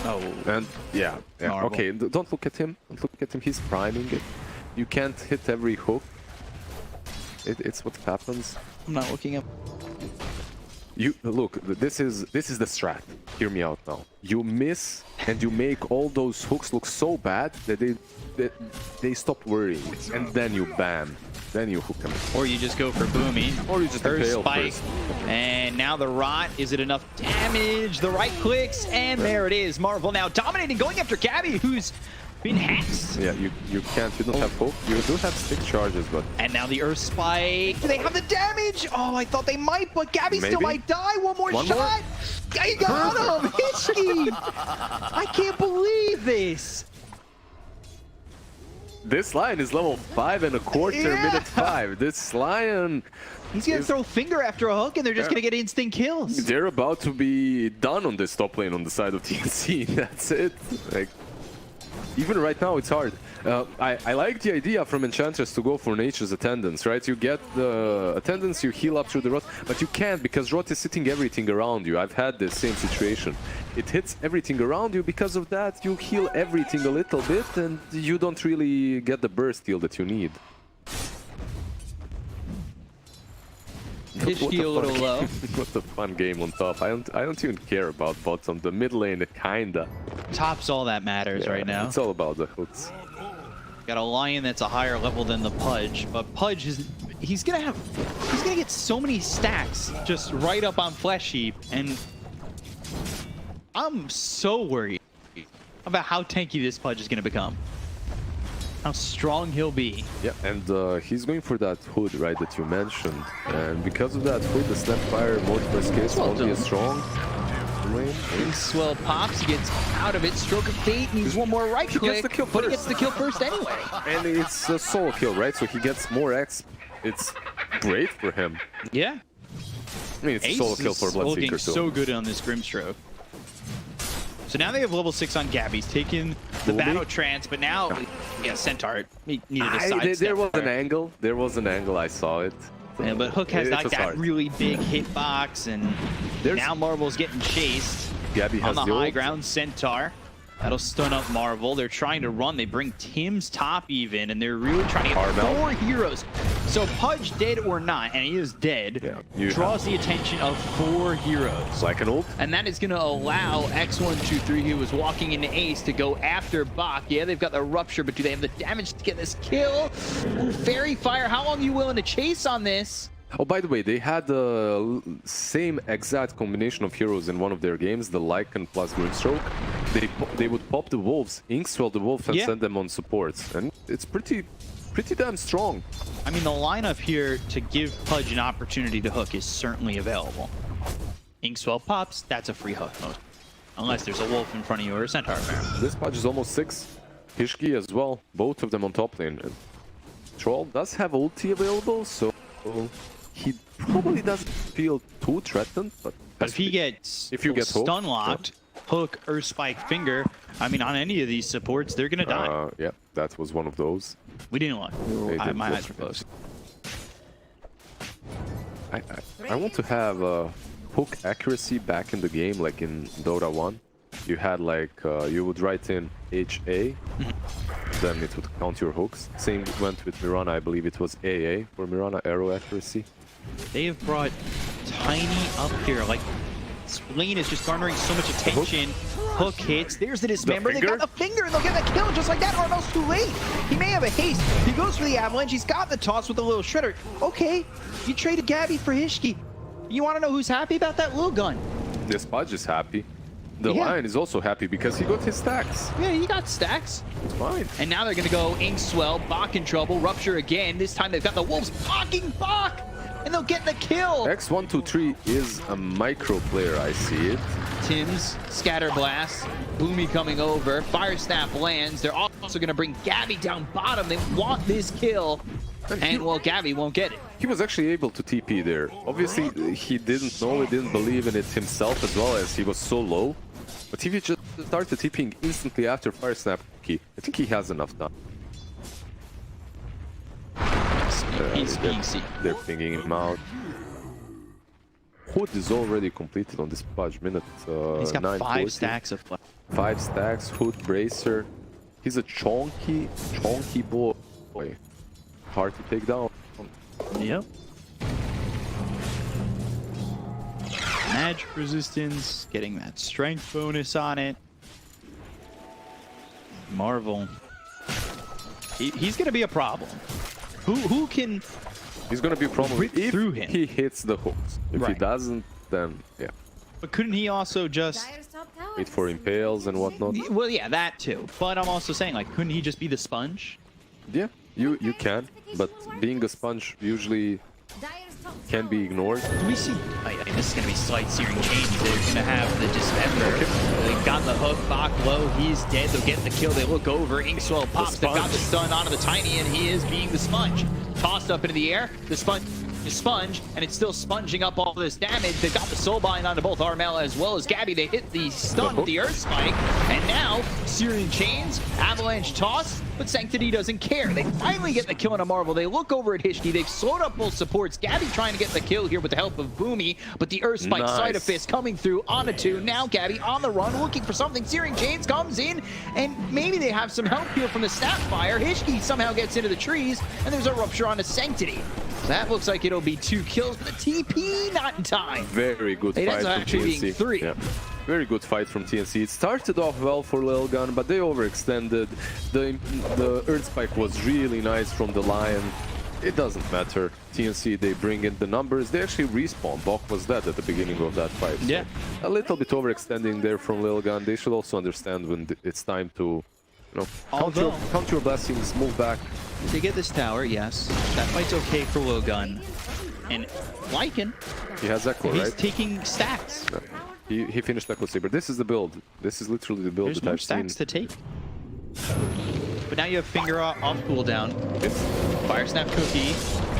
Oh, And yeah. Marvel. Okay, don't look at him. Don't look at him. He's priming it. You can't hit every hook. It's what happens. I'm not looking up. You look. This is the strat. Hear me out now. You miss and you make all those hooks look so bad that they stop worrying, and then you bam. Then you hook them. Or you just go for Boomy. Or you just First impale spike. first. And now the Rot. Is it enough damage? The right clicks. And there it is. Marvel now dominating, going after Gabby, who's been hexed. Yeah, you can't. You don't have hook. You do have stick charges, but And now the Earth Spike. Do they have the damage? Oh, I thought they might, but Gabby still Maybe. might die. One more One more? shot. I got him. Hitchkey. I can't believe this. this Lion is level 5.25, Yeah. minute 5. This Lion, He's going to throw finger after a hook, and they're just going to get instant kills. they're about to be done on this top lane on the side of TNC. That's it. Like, even right now, it's hard. I like the idea from Enchantress to go for Nature's Attendance, right? You get the Attendance, you heal up through the Rot, but you can't because Rot is hitting everything around you. I've had the same situation. It hits everything around you. Because of that, you heal everything a little bit, and you don't really get the burst heal that you need. Hishki a little low. What a fun game on top. I don't even care about bottom. The mid lane, kinda. Top's all that matters right now. It's all about the hooks. Got a Lion that's a higher level than the Pudge, but Pudge is he's gonna get so many stacks just right up on Flesh Heap, and I'm so worried about how tanky this Pudge is gonna become. How strong he'll be. Yeah, and he's going for that hood, right, that you mentioned. And because of that hood, the Snapfire Mortimer's case won't be as strong. Swell pops, he gets out of it. Stroke of Fate needs one more right He click, gets the kill but he first. gets the kill first anyway. And it's a solo kill, right? So he gets more X. It's great for him. Yeah. I mean, it's a Ace solo kill for is looking Bloodseeker too. so good on this Grimstroke. So now they have level 6 on Gabby. He's taken the Boomy. battle trance, but now, yeah, Centaur he needed a sidestep. There was an there. angle. There was an angle. I saw it. Yeah, but Hook has It like was that hard. really big hitbox, and There's- now Marvel's getting chased Gabby on has the the high ult. ground. Centaur. That'll stun up Marvel. They're trying to run. They bring Tim's top even, and they're really trying to get Carmel. 4 heroes. So Pudge, dead or not, and he is dead, Yeah, you draws the attention of 4 heroes. Like an ult. And that is going to allow X123, who was walking into Ace, to go after Bach. Yeah, they've got the Rupture, but do they have the damage to get this kill? Ooh, Fairy Fire, how long are you willing to chase on this? Oh, by the way, they had the same exact combination of heroes in one of their games, the Lycan plus Grimstroke. They would pop the wolves, Inkswell the wolf, and Yeah. send them on supports. And it's pretty damn strong. I mean, the lineup here to give Pudge an opportunity to hook is certainly available. Inkswell pops, that's a free hook most. Unless there's a wolf in front of you or a centaur apparently. This Pudge is almost 6. Hishki as well, both of them on top lane. And Troll does have ulti available, so he probably doesn't feel too threatened. But If he gets If you get hooked, stun locked, hook, Earth Spike, Finger, I mean, on any of these supports, they're gonna die. yeah, that was one of those. We didn't look. They did My look. eyes were closed. I want to have hook accuracy back in the game, like in Dota 1. You had like, you would write in HA, then it would count your hooks. Same went with Mirana, I believe it was AA for Mirana, arrow accuracy. They have brought Tiny up here. Like, this lane is just garnering so much attention. Hook hits. There's the dismember. They finger? got the finger, and they'll get the kill just like that, or else too late. He may have a haste. He goes for the avalanche. He's got the toss with the little shredder. Okay, you traded Gabby for Hishki. You want to know who's happy about that Lilgun? This Pudge is happy. The Yeah. Lion is also happy because he got his stacks. Yeah, he got stacks. It's fine. And now they're going to go Inkswell, Bach in trouble, Rupture again. This time they've got the Wolves blocking Bach, and they'll get the kill. X123 is a micro player, I see it. Tim's Scatter Blast, Boomy coming over, Fire Snap lands. They're also going to bring Gabby down bottom. They want this kill, and well, Gabby won't get it. He was actually able to TP there. Obviously, he didn't know, he didn't believe in it himself as well, as he was so low. But if he just started TPing instantly after Fire Snap, I think he has enough time. He's being seen. They're pinging him out. Hood is already completed on this Pudge. Minute He's got 9:40. 5 stacks of flash. 5 stacks, Hood, Bracer. He's a chonky boy. Hard to take down. Yep. Magic resistance, getting that strength bonus on it. Marvel. He's gonna be a problem. Who can He's gonna be a problem rip if through him? he hits the hooks. If he Right. doesn't, then yeah. But couldn't he also just Dire's top tower Wait is for under impales and whatnot. well, yeah, that too. But I'm also saying, like, couldn't he just be the sponge? Yeah, you can, but being a sponge usually Dire's top can be tower. ignored. Do we see? Oh, yeah, this is going to be slight searing change. They're going to have the dismember. They've got the hook. Bach low. He's dead. They'll get the kill. They look over. Inkswell pops. They've got the stun onto the Tiny, and he is being the sponge. Tossed up into the air. The sponge, and it's still sponging up all this damage. They've got the soul bind onto both Armel as well as Gabby. They hit the stun with the Earth Spike, and now Searing Chains, Avalanche toss, but Sanctity doesn't care. They finally get the kill on a Marvel. They look over at Hishki. They've slowed up both supports. Gabby trying to get the kill here with the help of Boomy, but the Earth Spike Side of Fist coming through onto 2. Now Gabby on the run, looking for something. Searing Chains comes in, and maybe they have some help here from the Snapfire. Hishki somehow gets into the trees, and there's a Rupture onto Sanctity. That looks like it'll be 2 kills, but the TP not in time. Very good It fight ends up from actually being TNC. 3. Yeah. Very good fight from TNC. It started off well for Lilgun, but they overextended. The Earth Spike was really nice from the Lion. It doesn't matter. TNC, they bring in the numbers. They actually respawn. Bok was dead at the beginning of that fight. So Yeah. a little bit overextending there from Lilgun. They should also understand when it's time to, count your blessings, move back. They get this tower, yes. That fight's okay for Lilgun. And Lycan, He has Echo, he's right? taking stacks. He finished Echo Saber. This is the build. This is literally the build There's that no I've seen. stacks to take. But now you have Finger off cooldown. Fire Snap Cookie,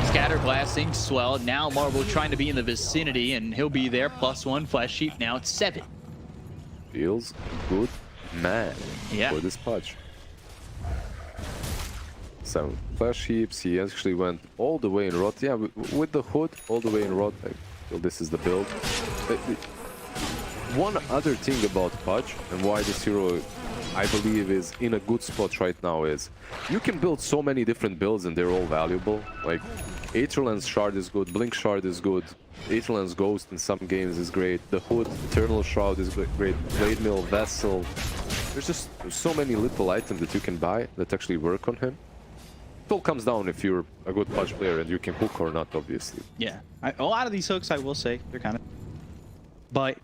Scatter Blasting, Swell. Now Marvel trying to be in the vicinity, and he'll be there. +1 Flesh Sheep. Now it's 7. Feels good, man. Yeah. For this Pudge. 7 flash heaps. He actually went all the way in rot. Yeah, with the hood all the way in rot. I feel this is the build. One other thing about Pudge and why this hero, I believe, is in a good spot right now is you can build so many different builds and they're all valuable. Like Aetherland's Shard is good, Blink Shard is good, Aetherland's Ghost in some games is great, the Hood, Eternal Shroud is great, Blade Mill, Vessel. There's so many little items that you can buy that actually work on him. It all comes down if you're a good Pudge player and you can hook or not, obviously. Yeah. A lot of these hooks, I will say, they're kind of... But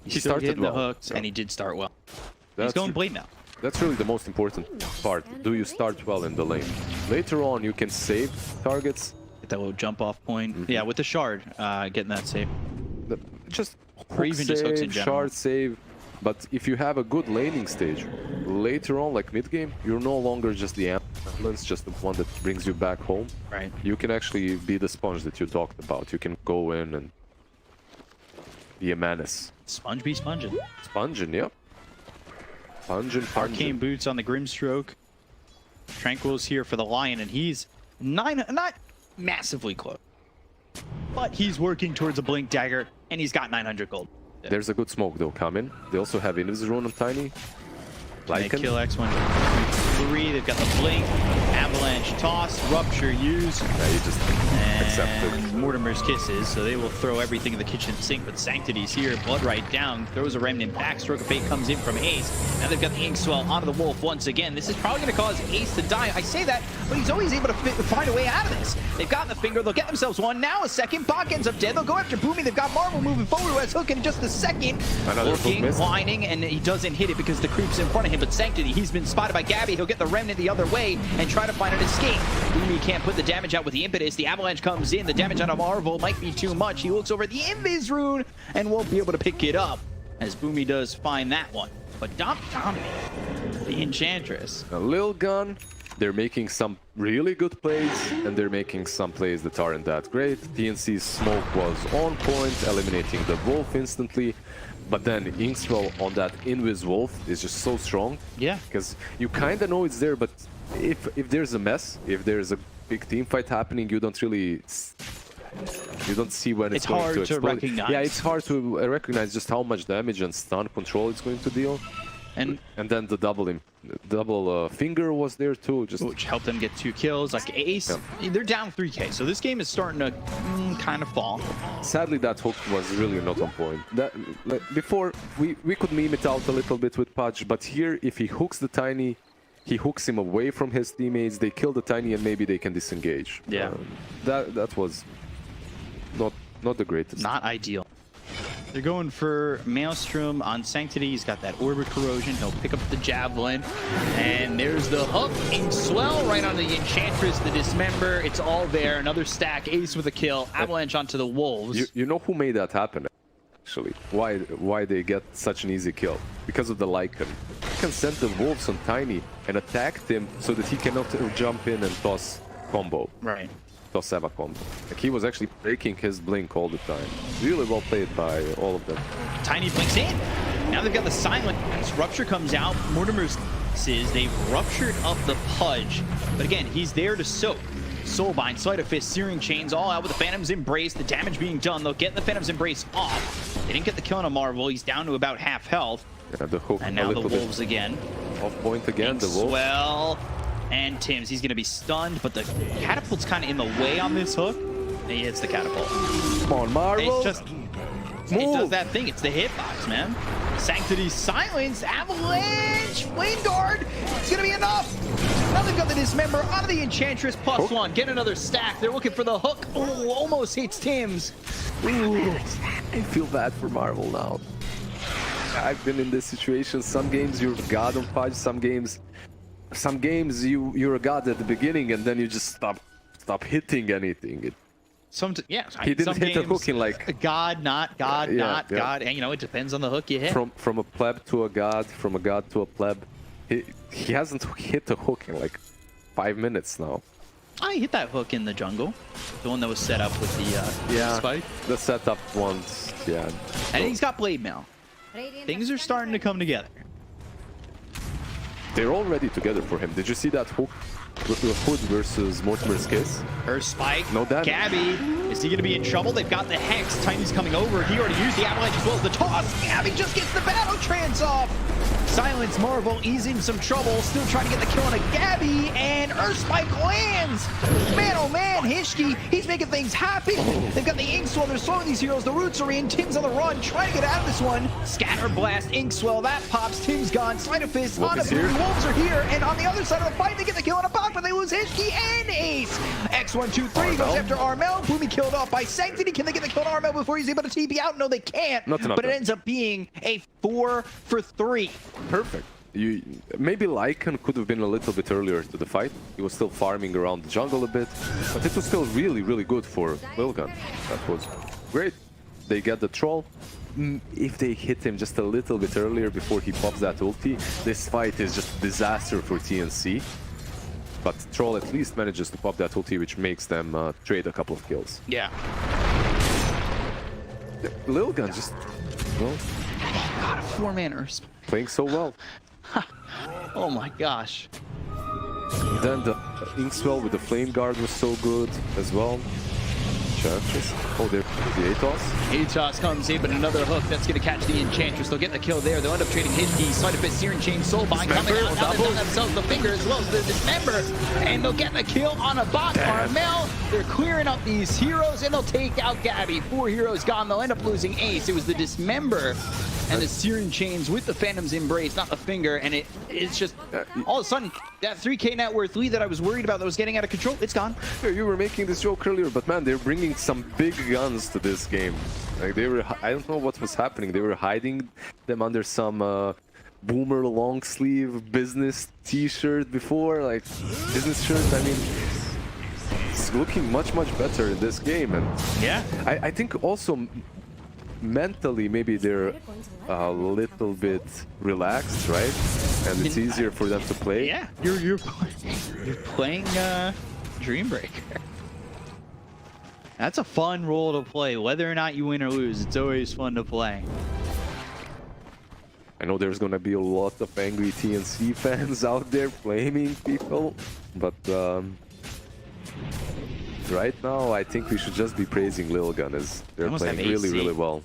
He he's still started getting well. the hooks, Yeah. and he did start well. He's That's going Blade now. That's really the most important part. Do you start well in the lane? Later on, you can save targets. Get that little jump off point. Yeah, with the shard, getting that save. Just Or hook even just hooks in save, general. shard save. But if you have a good laning stage, later on, like mid-game, you're no longer just the ambulance, just the one that brings you back home. Right. You can actually be the sponge that you talked about. You can go in and be a menace. Sponge be sponging. Sponging, yep. Punging. Arcane boots on the Grimstroke. Tranquil's here for the Lion, and he's not massively close. But he's working towards a Blink Dagger, and he's got 900 gold. There's a good smoke though coming. They also have Invis Rune on Tiny. They Lycan. kill X1, 3. They've got the Blink. Avalanche toss, Rupture use, Yeah, you just accept it. and Mortimer's kisses, so they will throw everything in the kitchen sink, but Sanctity's here, Blood right down, throws a Remnant back, Stroke of Fate comes in from Ace. Now they've got the Inkswell onto the Wolf once again. This is probably going to cause Ace to die. I say that, but he's always able to find a way out of this. They've gotten the finger, they'll get themselves one, now a second, Bach ends up dead, they'll go after Boomy, they've got Marvel moving forward, West Hook in just a second. Another hook Looking, missed. whining, and he doesn't hit it because the creep's in front of him, but Sanctity, he's been spotted by Gabby, he'll get the Remnant the other way and try to find an escape. Boomy can't put the damage out with the impetus, the Avalanche comes in, the damage on a Marvel might be too much. He looks over at the Invis rune and won't be able to pick it up as Boomy does find that one. But dominating the Enchantress. A Lilgun, they're making some really good plays, and they're making some plays that aren't that great. TNC's smoke was on point, eliminating the Wolf instantly. But then Inkswell on that Invis Wolf is just so strong. Yeah. Because you kind of know it's there, but if there's a mess, if there's a big team fight happening, you don't really... You don't see when it's going hard to to explode. recognize. Yeah, it's hard to recognize just how much damage and stun control it's going to deal. And then the double finger was there too, just which helped them get 2 kills. Like Ace, they're down 3k, so this game is starting to kind of fall. sadly that hook was really not on point. That like, before we could meme it out a little bit with Pudge, but here if he hooks the Tiny, he hooks him away from his teammates, they kill the Tiny and maybe they can disengage. Yeah. That was not the greatest. Not ideal. They're going for Maelstrom on Sanctity. He's got that Orbit Corrosion. He'll pick up the Javelin. And there's the hook. Inkswell right on the Enchantress, the Dismember. It's all there. Another stack. Ace with a kill. Avalanche onto the Wolves. You know who made that happen, actually? Why they get such an easy kill? Because of the Lycan. You can send the Wolves on Tiny and attack him so that he cannot jump in and toss combo. Right. Toss Eva combo. Like he was actually breaking his blink all the time. Really well played by all of them. Tiny blinks in. Now they've got the Silence. Rupture comes out. Mortimer's says they've ruptured up the Pudge. But again, he's there to soak. Soulbind, Sleight of Fist, Searing Chains, all out with the Phantom's Embrace. The damage being done. They'll get the Phantom's Embrace off. They didn't get the kill on a Marvel. He's down to about half health. Yeah, the hook And a now the little bit Wolves again. off point again. The Wolves. Well, and Tim's, he's going to be stunned, but the catapult's kind of in the way on this hook. And he hits the catapult. Come on, Marvel. It's just, it does that thing. It's the hitbox, man. Sanctity, Silence, Avalanche, Flame Guard. It's going to be enough. Now they've got the Dismember onto the Enchantress, +1. Get another stack. They're looking for the hook. Oh, almost hits Tim's. Ooh. I feel bad for Marvel now. I've been in this situation. Some games you're god on Pudge. Some games you're a god at the beginning and then you just stop hitting anything. He didn't hit the hook in like God, not God, not God. And you know, it depends on the hook you hit. from a pleb to a god, from a god to a pleb. He hasn't hit the hook in like 5 minutes now. I hit that hook in the jungle, the one that was set up with the spike. The setup ones, yeah. And he's got Blade Mail. Things are starting to come together. They're all ready together for him. Did you see that hook? Hood versus Mortimer's Kiss. Her spike. No damage. Gabby, is he going to be in trouble? They've got the Hex. Tiny's coming over. He already used the Avalanche as well as the toss. Gabby just gets the battle trance off. Silence Marvel, he's in some trouble. Still trying to get the kill on a Gabby, and Earthspike lands. Man, oh man, Hishki, he's making things happen. They've got the Inkswell, they're slowing these heroes. The roots are in, Tim's on the run, trying to get out of this one. Scatter Blast, Inkswell, that pops, Tim's gone. Sleight of Fist, on a Wolves are here, and on the other side of the fight, they get the kill on a Bach, but they lose Hishki and Ace. X123 goes after Armel. Boomy killed off by Sanctity. Can they get the kill on Armel before he's able to TP out? No, they can't. But it ends up being a 4 for 3. Perfect. Maybe Lycan could have been a little bit earlier to the fight. He was still farming around the jungle a bit, but it was still really, really good for Lilgun. That was great. They get the troll. If they hit him just a little bit earlier before he pops that ulti, this fight is just a disaster for TNC. But Troll at least manages to pop that ulti, which makes them trade a couple of kills. Yeah. Lilgun just, well, God, a 4-man Earth. playing so well. Oh my gosh. Then the Inkswell with the Flame Guard was so good as well. Enchantress. Oh, there's the Atos. Atos comes in, but another hook that's going to catch the Enchantress. They'll get the kill there. They'll end up trading his key. Side of it, Searing Chain, Soulbind coming out. Now they've done themselves the finger as well as the Dismember. And they'll get the kill on a bot. Armel, they're clearing up these heroes, and they'll take out Gabby. 4 heroes gone. They'll end up losing Ace. It was the Dismember and the Searing Chains with the Phantom's Embrace, not the finger. And it's just, all of a sudden, that 3K net worth lead that I was worried about that was getting out of control, it's gone. Yeah, you were making this joke earlier, but man, they're bringing some big guns to this game. Like they were, I don't know what was happening. They were hiding them under some boomer long sleeve business t-shirt before, like business shirt. I mean, it's looking much better in this game, and Yeah. I think also mentally maybe they're a little bit relaxed, right? And it's easier for them to play. Yeah, you're playing Dreambreaker. That's a fun role to play, whether or not you win or lose. It's always fun to play. I know there's gonna be a lot of angry TNC fans out there blaming people, but right now I think we should just be praising Lilgun as they're Almost playing have really, AC. really well.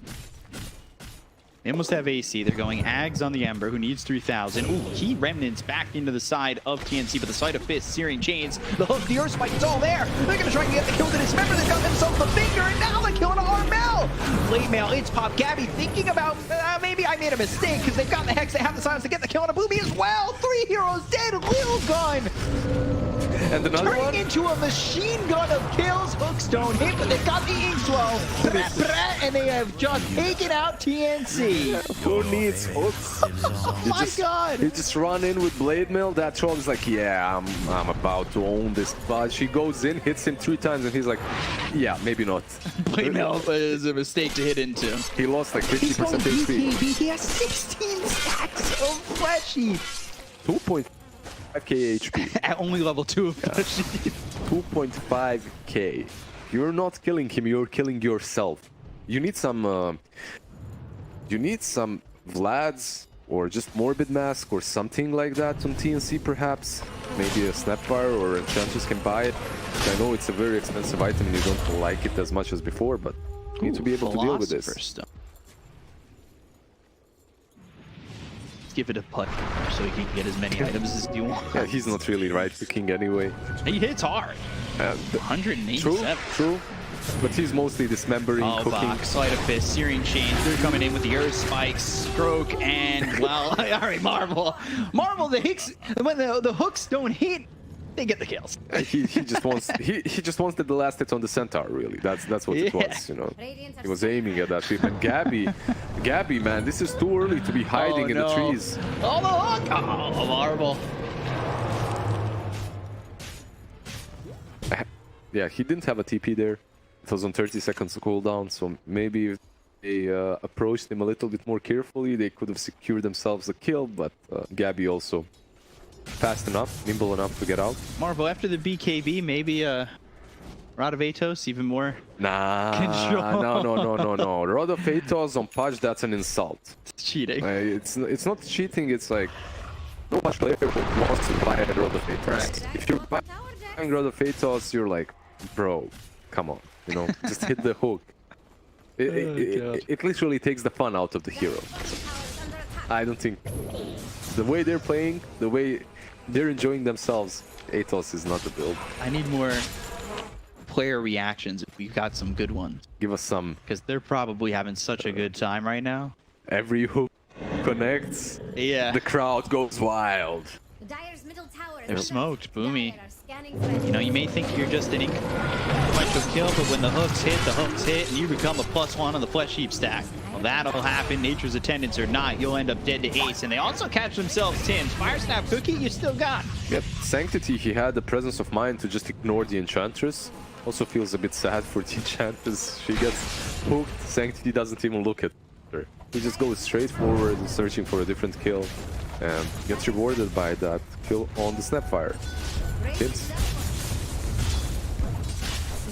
They almost have AC. They're going Ags on the Ember, who needs 3,000. Ooh, key remnants back into the side of TNC, but the side of Fist, Searing Chains, the hook, the Earth Spike, it's all there. They're going to try and get the kill to Dismember. They've got themselves the finger, and now they're killing Armel. Late mail, it's Pop. Gabby thinking about, maybe I made a mistake, because they've got the Hex, they have the silence to get the kill on a Booby as well. 3 heroes dead, Lilgun. And another Turning one? into a machine gun of kills. Hooks don't hit, but they've got the Inkswell. And they have just taken out TNC. Who needs hooks? Oh my god! You just run in with Blade Mail. That troll is like, yeah, I'm about to own this. But she goes in, hits him 3 times, and he's like, yeah, maybe not. Blade Mail is a mistake to hit into. He lost like He's 50% going HP. BKB. He has 16 stacks of fleshy 2.5k HP. at only level 2 of fleshy. 2.5k. You're not killing him, you're killing yourself. You need some Vlads or just Morbid Mask or something like that on TNC perhaps. Maybe a Snapfire or Enchantress can buy it. I know it's a very expensive item and you don't like it as much as before, but you need to be able to deal with this. Stone. Let's give it a putt so he can get as many items as you want. Yeah, he's not really right picking anyway. He hits hard. 187. True. But he's mostly dismembering, Oh, cooking. box, Sleight of Fist, Searing Chains. They're coming in with the Earth Spikes, Stroke, and, well, all right, Marvel. Marvel, the hooks, when the hooks don't hit, they get the kills. He just wants he just wants the last hit on the Centaur, really. That's what it was, you know. He was aiming at that thing. And Gabby, man, this is too early to be hiding in the trees. Oh, the hook! Oh, Marvel. Yeah, he didn't have a TP there. It was on 30 seconds cooldown, so maybe if they approached him a little bit more carefully, they could have secured themselves a kill, but Gabby also fast enough, nimble enough to get out. Marvel, after the BKB, maybe Rod of Atos, even more Nah, no. Rod of Atos on Pudge, that's an insult. It's cheating. It's not cheating, it's like no Pudge player wants to buy a Rod of Atos. Right. If you're buying Rod of Atos, you're like, bro, come on, you know, just hit the hook. It literally takes the fun out of the hero. I don't think the way they're playing, the way they're enjoying themselves, Atos is not the build. I need more player reactions if we've got some good ones. Give us some. Because they're probably having such a good time right now. Every hook connects, Yeah. the crowd goes wild. They're smoked, Boomy. You know, you may think you're just an sequential kill, but when the hooks hit, and you become a +1 on the Flesh Heap stack. Well, that'll happen, Nature's Attendants or not. You'll end up dead to Ace, and they also catch themselves Tim's. Fire Snap Cookie, you still got. Yep, Sanctity, he had the presence of mind to just ignore the Enchantress. Also feels a bit sad for the Enchantress. She gets hooked, Sanctity doesn't even look at her. He just goes straight forward, searching for a different kill, and gets rewarded by that kill on the Snapfire. Tims.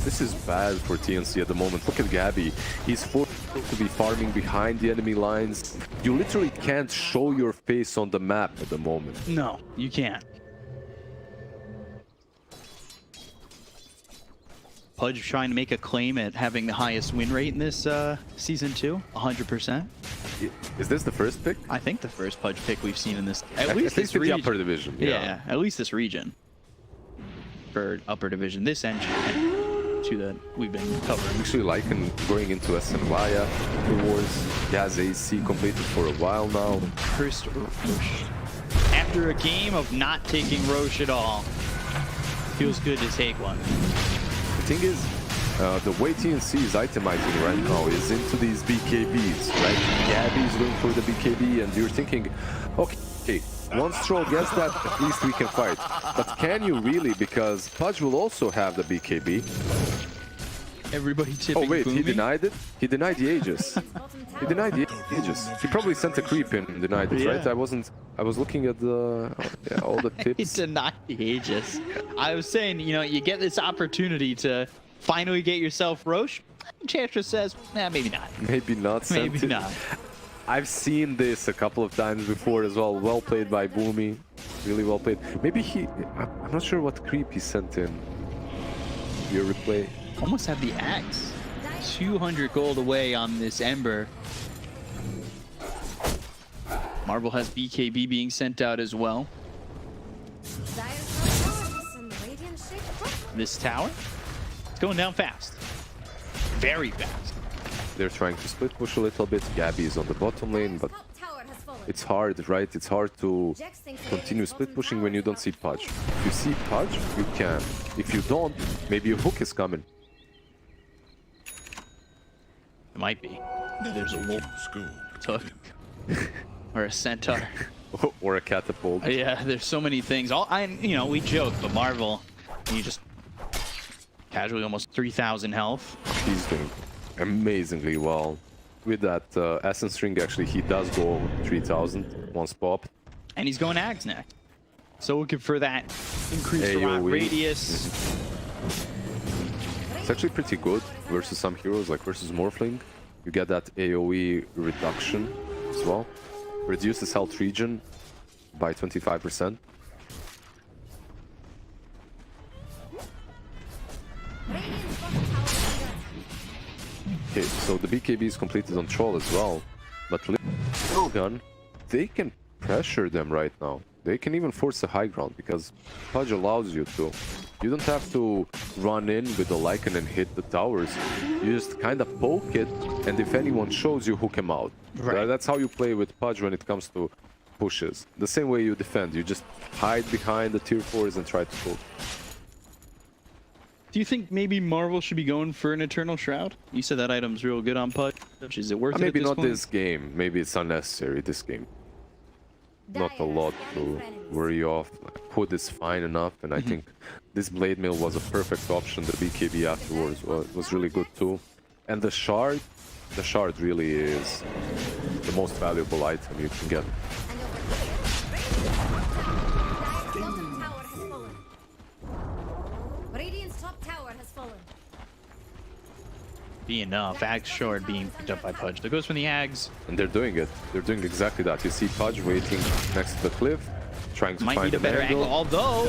This is bad for TNC at the moment. Look at Gabby. He's forced to be farming behind the enemy lines. You literally can't show your face on the map at the moment. No, you can't. Pudge trying to make a claim at having the highest win rate in this season 2, 100%. Is this the first pick? I think the first Pudge pick we've seen in this, at At least least this in the region. upper division. Yeah, at least this region. For upper division, this engine and 2 that we've been covering. Actually, Lycan going into SNY afterwards. He has AC completed for a while now. First Roche. After a game of not taking Roche at all, feels good to take one. The thing is, the way TNC is itemizing right now is into these BKBs, right? Gabby's going for the BKB, and you're thinking, okay, once Troll gets that, at least we can fight. But can you really? Because Pudge will also have the BKB. Everybody tipping Oh wait, he Boomy. denied it? He denied the Aegis. He denied the Aegis. He probably sent a creep in and denied it, right? Yeah. I was looking at the all the He tips. denied the Aegis. I was saying, you know, you get this opportunity to finally get yourself Roche. Chantra says, nah, maybe not. Maybe not. Sent Maybe it. not. I've seen this a couple of times before as well. Well played by Boomy. Really well played. Maybe I'm not sure what creep he sent in. Your replay. Almost have the axe. 200 gold away on this Ember. Marvel has BKB being sent out as well. Dire's top tower has some radiant shape. This tower, it's going down fast. Very fast. They're trying to split push a little bit. Gabby is on the bottom lane, but Top tower has fallen. it's hard, right? It's hard to Jax thinks continue Radiant's split bottom pushing tower when you is don't up. see Pudge. If you see Pudge, you can. If you don't, maybe a hook is coming. It might be. There's a wolf School. took. Or a centaur. Or a catapult. Yeah, there's so many things. You know, we joke, but Marvel, you just casually almost 3,000 health. He's doing amazingly well. With that Essence Ring, actually, he does go 3,000 once popped. And he's going Axe next. So looking for that increased AoE. radius. It's actually pretty good versus some heroes, like versus Morphling. You get that AoE reduction as well. Reduces health regen by 25%. Radiant's bottom tower is under attack. Okay, so the BKB is completed on Troll as well. But Lilgun, they can pressure them right now. They can even force a high ground because Pudge allows you to. You don't have to run in with the Lycan and hit the towers. You just kind of poke it, and if anyone shows you, hook him out. Right. That's how you play with Pudge when it comes to pushes. The same way you defend. You just hide behind the tier 4s and try to poke. Do you think maybe Marvel should be going for an Eternal Shroud? You said that item's real good on Pudge. Is it worth it Maybe at this not point? this game. Maybe it's unnecessary this game. Not a Dire lot scanning to for enemies. worry off. Hood is fine enough, and I think this Blade Mail was a perfect option. The BKB afterwards was really good too. And the shard really is the most valuable item you can get. And over here, Dire's bottom tower has fallen. Radiant's top tower has fallen. Being Axe Shard being picked up by Pudge. That goes from the Ags. And they're doing it. They're doing exactly that. You see Pudge waiting next to the cliff, trying to Might find need a an better angle. angle, although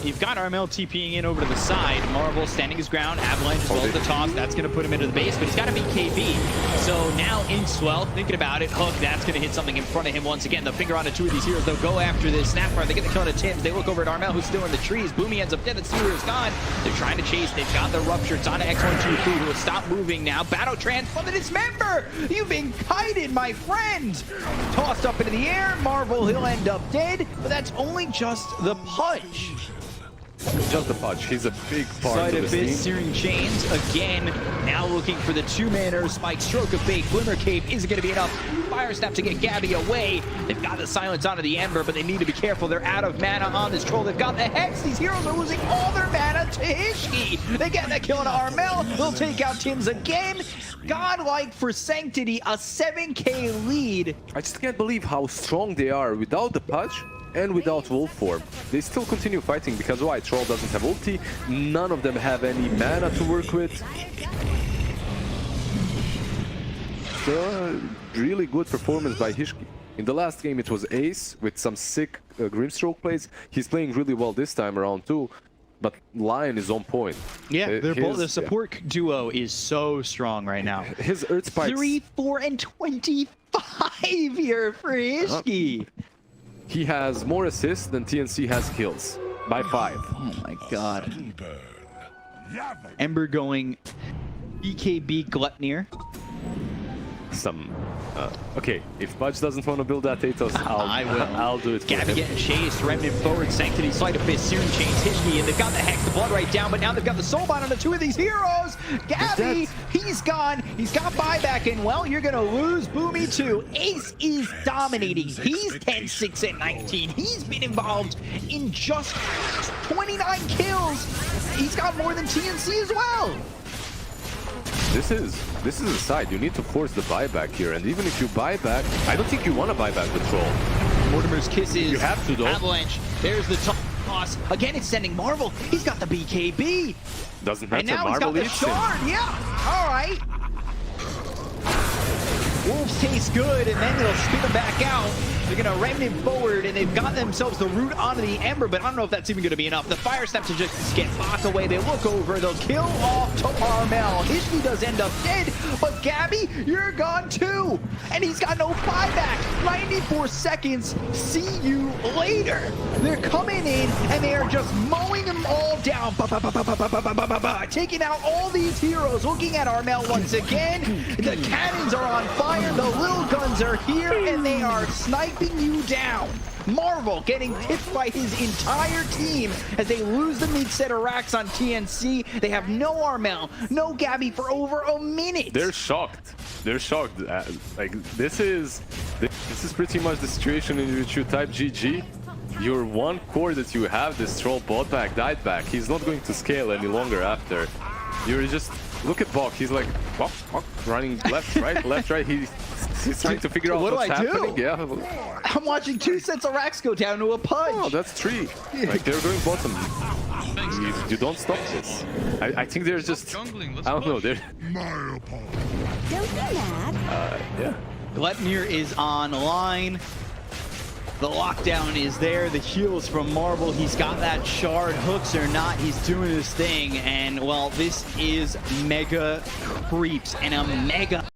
you've got Armel TPing in over to the side. Marvel standing his ground. Avalanche as well as the toss. That's going to put him into the base, but he's got a BKB. So now Inkswell, thinking about it, Hook, that's going to hit something in front of him once again. The finger on to two of these heroes. They'll go after this Snapfire. They get the kill on Tims. They look over at Armel, who's still in the trees. Boomy ends up dead. The Seer is gone. They're trying to chase. They've got the Rupture. It's on to X123, who will stop moving now. Battle transform, and dismember! You've been kited, my friend! Tossed up into the air. Marvel, he'll end up dead, but that's only just the Pudge. Just the Pudge. He's a big part Side of of the this, team. Searing Chains again. Now looking for the two-manner spike. Stroke of Fate. Glimmer Cape isn't going to be enough. Fire Snap to get Gabby away. They've got the silence onto the Ember, but they need to be careful. They're out of mana on this Troll. They've got the Hex. These heroes are losing all their mana to Hishki. They get that kill on Armel. They'll take out Tims again. Godlike for Sanctity, a 7k lead. I just can't believe how strong they are without the Pudge and without Wolf Form. They still continue fighting because why? Troll doesn't have ulti, none of them have any mana to work with. So, really good performance by Hishki. In the last game it was Ace with some sick Grimstroke plays. He's playing really well this time around too. but Lion is on point. Yeah, they're both. The His- support duo is so strong right now. His Earth Spikes. 3, 4, and 25 here for Ishki. He has more assists than TNC has kills by 5. Oh my god. Sunburn. Lava. Ember going BKB Gluttnir. Some. Okay, if Budge doesn't want to build that Atos, I will. I'll do it for Gabby him. getting chased, Remnant forward, Sanctity, Sleight of Fist, soon chains Hishki, and they've got the Hex, the Blood right down, but now they've got the Soulbind on the 2 of these heroes. Gabby, he's gone. He's got buyback, and well, you're gonna lose Boomy too. Ace is dominating. He's 10, 6, and 19. He's been involved in just 29 kills. He's got more than TNC as well. This is a side. You need to force the buyback here, and even if you buy back, I don't think you want to buy back the troll. Mortimer's Kisses. You have to, though. Avalanche. There's the toss. Again, it's sending Marvel. He's got the BKB. Doesn't matter. And now Marvel he's leads got the shard. him. Yeah. All right. Wolves taste good, and then they'll spin them back out. They're going to Remnant forward, and they've got themselves the root onto the Ember, but I don't know if that's even going to be enough. The Fire Snap to just get Bach away. They look over. They'll kill off Armel. Hishki does end up dead, but Gabby, you're gone too. And he's got no buyback. 94 seconds. See you later. They're coming in, and they are just mowing them all down. Taking out all these heroes. Looking at Armel once again. The cannons are on fire. The little guns are here, and they are sniping you down. Marvel getting tipped by his entire team as they lose the mid set of racks on TNC. They have no Armel, no Gabby for over a minute. They're shocked. They're shocked. Like this is pretty much the situation in which you type GG. Your one core that you have, this troll bought back, died back. He's not going to scale any longer after. You're just look at Bok. He's like Bok, running left, right, left, right. He's trying to figure out What do what's I do? happening. Yeah. I'm watching 2 sets of racks go down to a punch. Oh, that's 3. Like they're going bottom. You don't stop this. I think they're just. I don't know. They're. Mario Paul. Don't be mad. Yeah. Gluttnir is online. The lockdown is there. The heals from Marvel. He's got that shard. Hooks or not, he's doing his thing. And, well, this is mega creeps and a mega...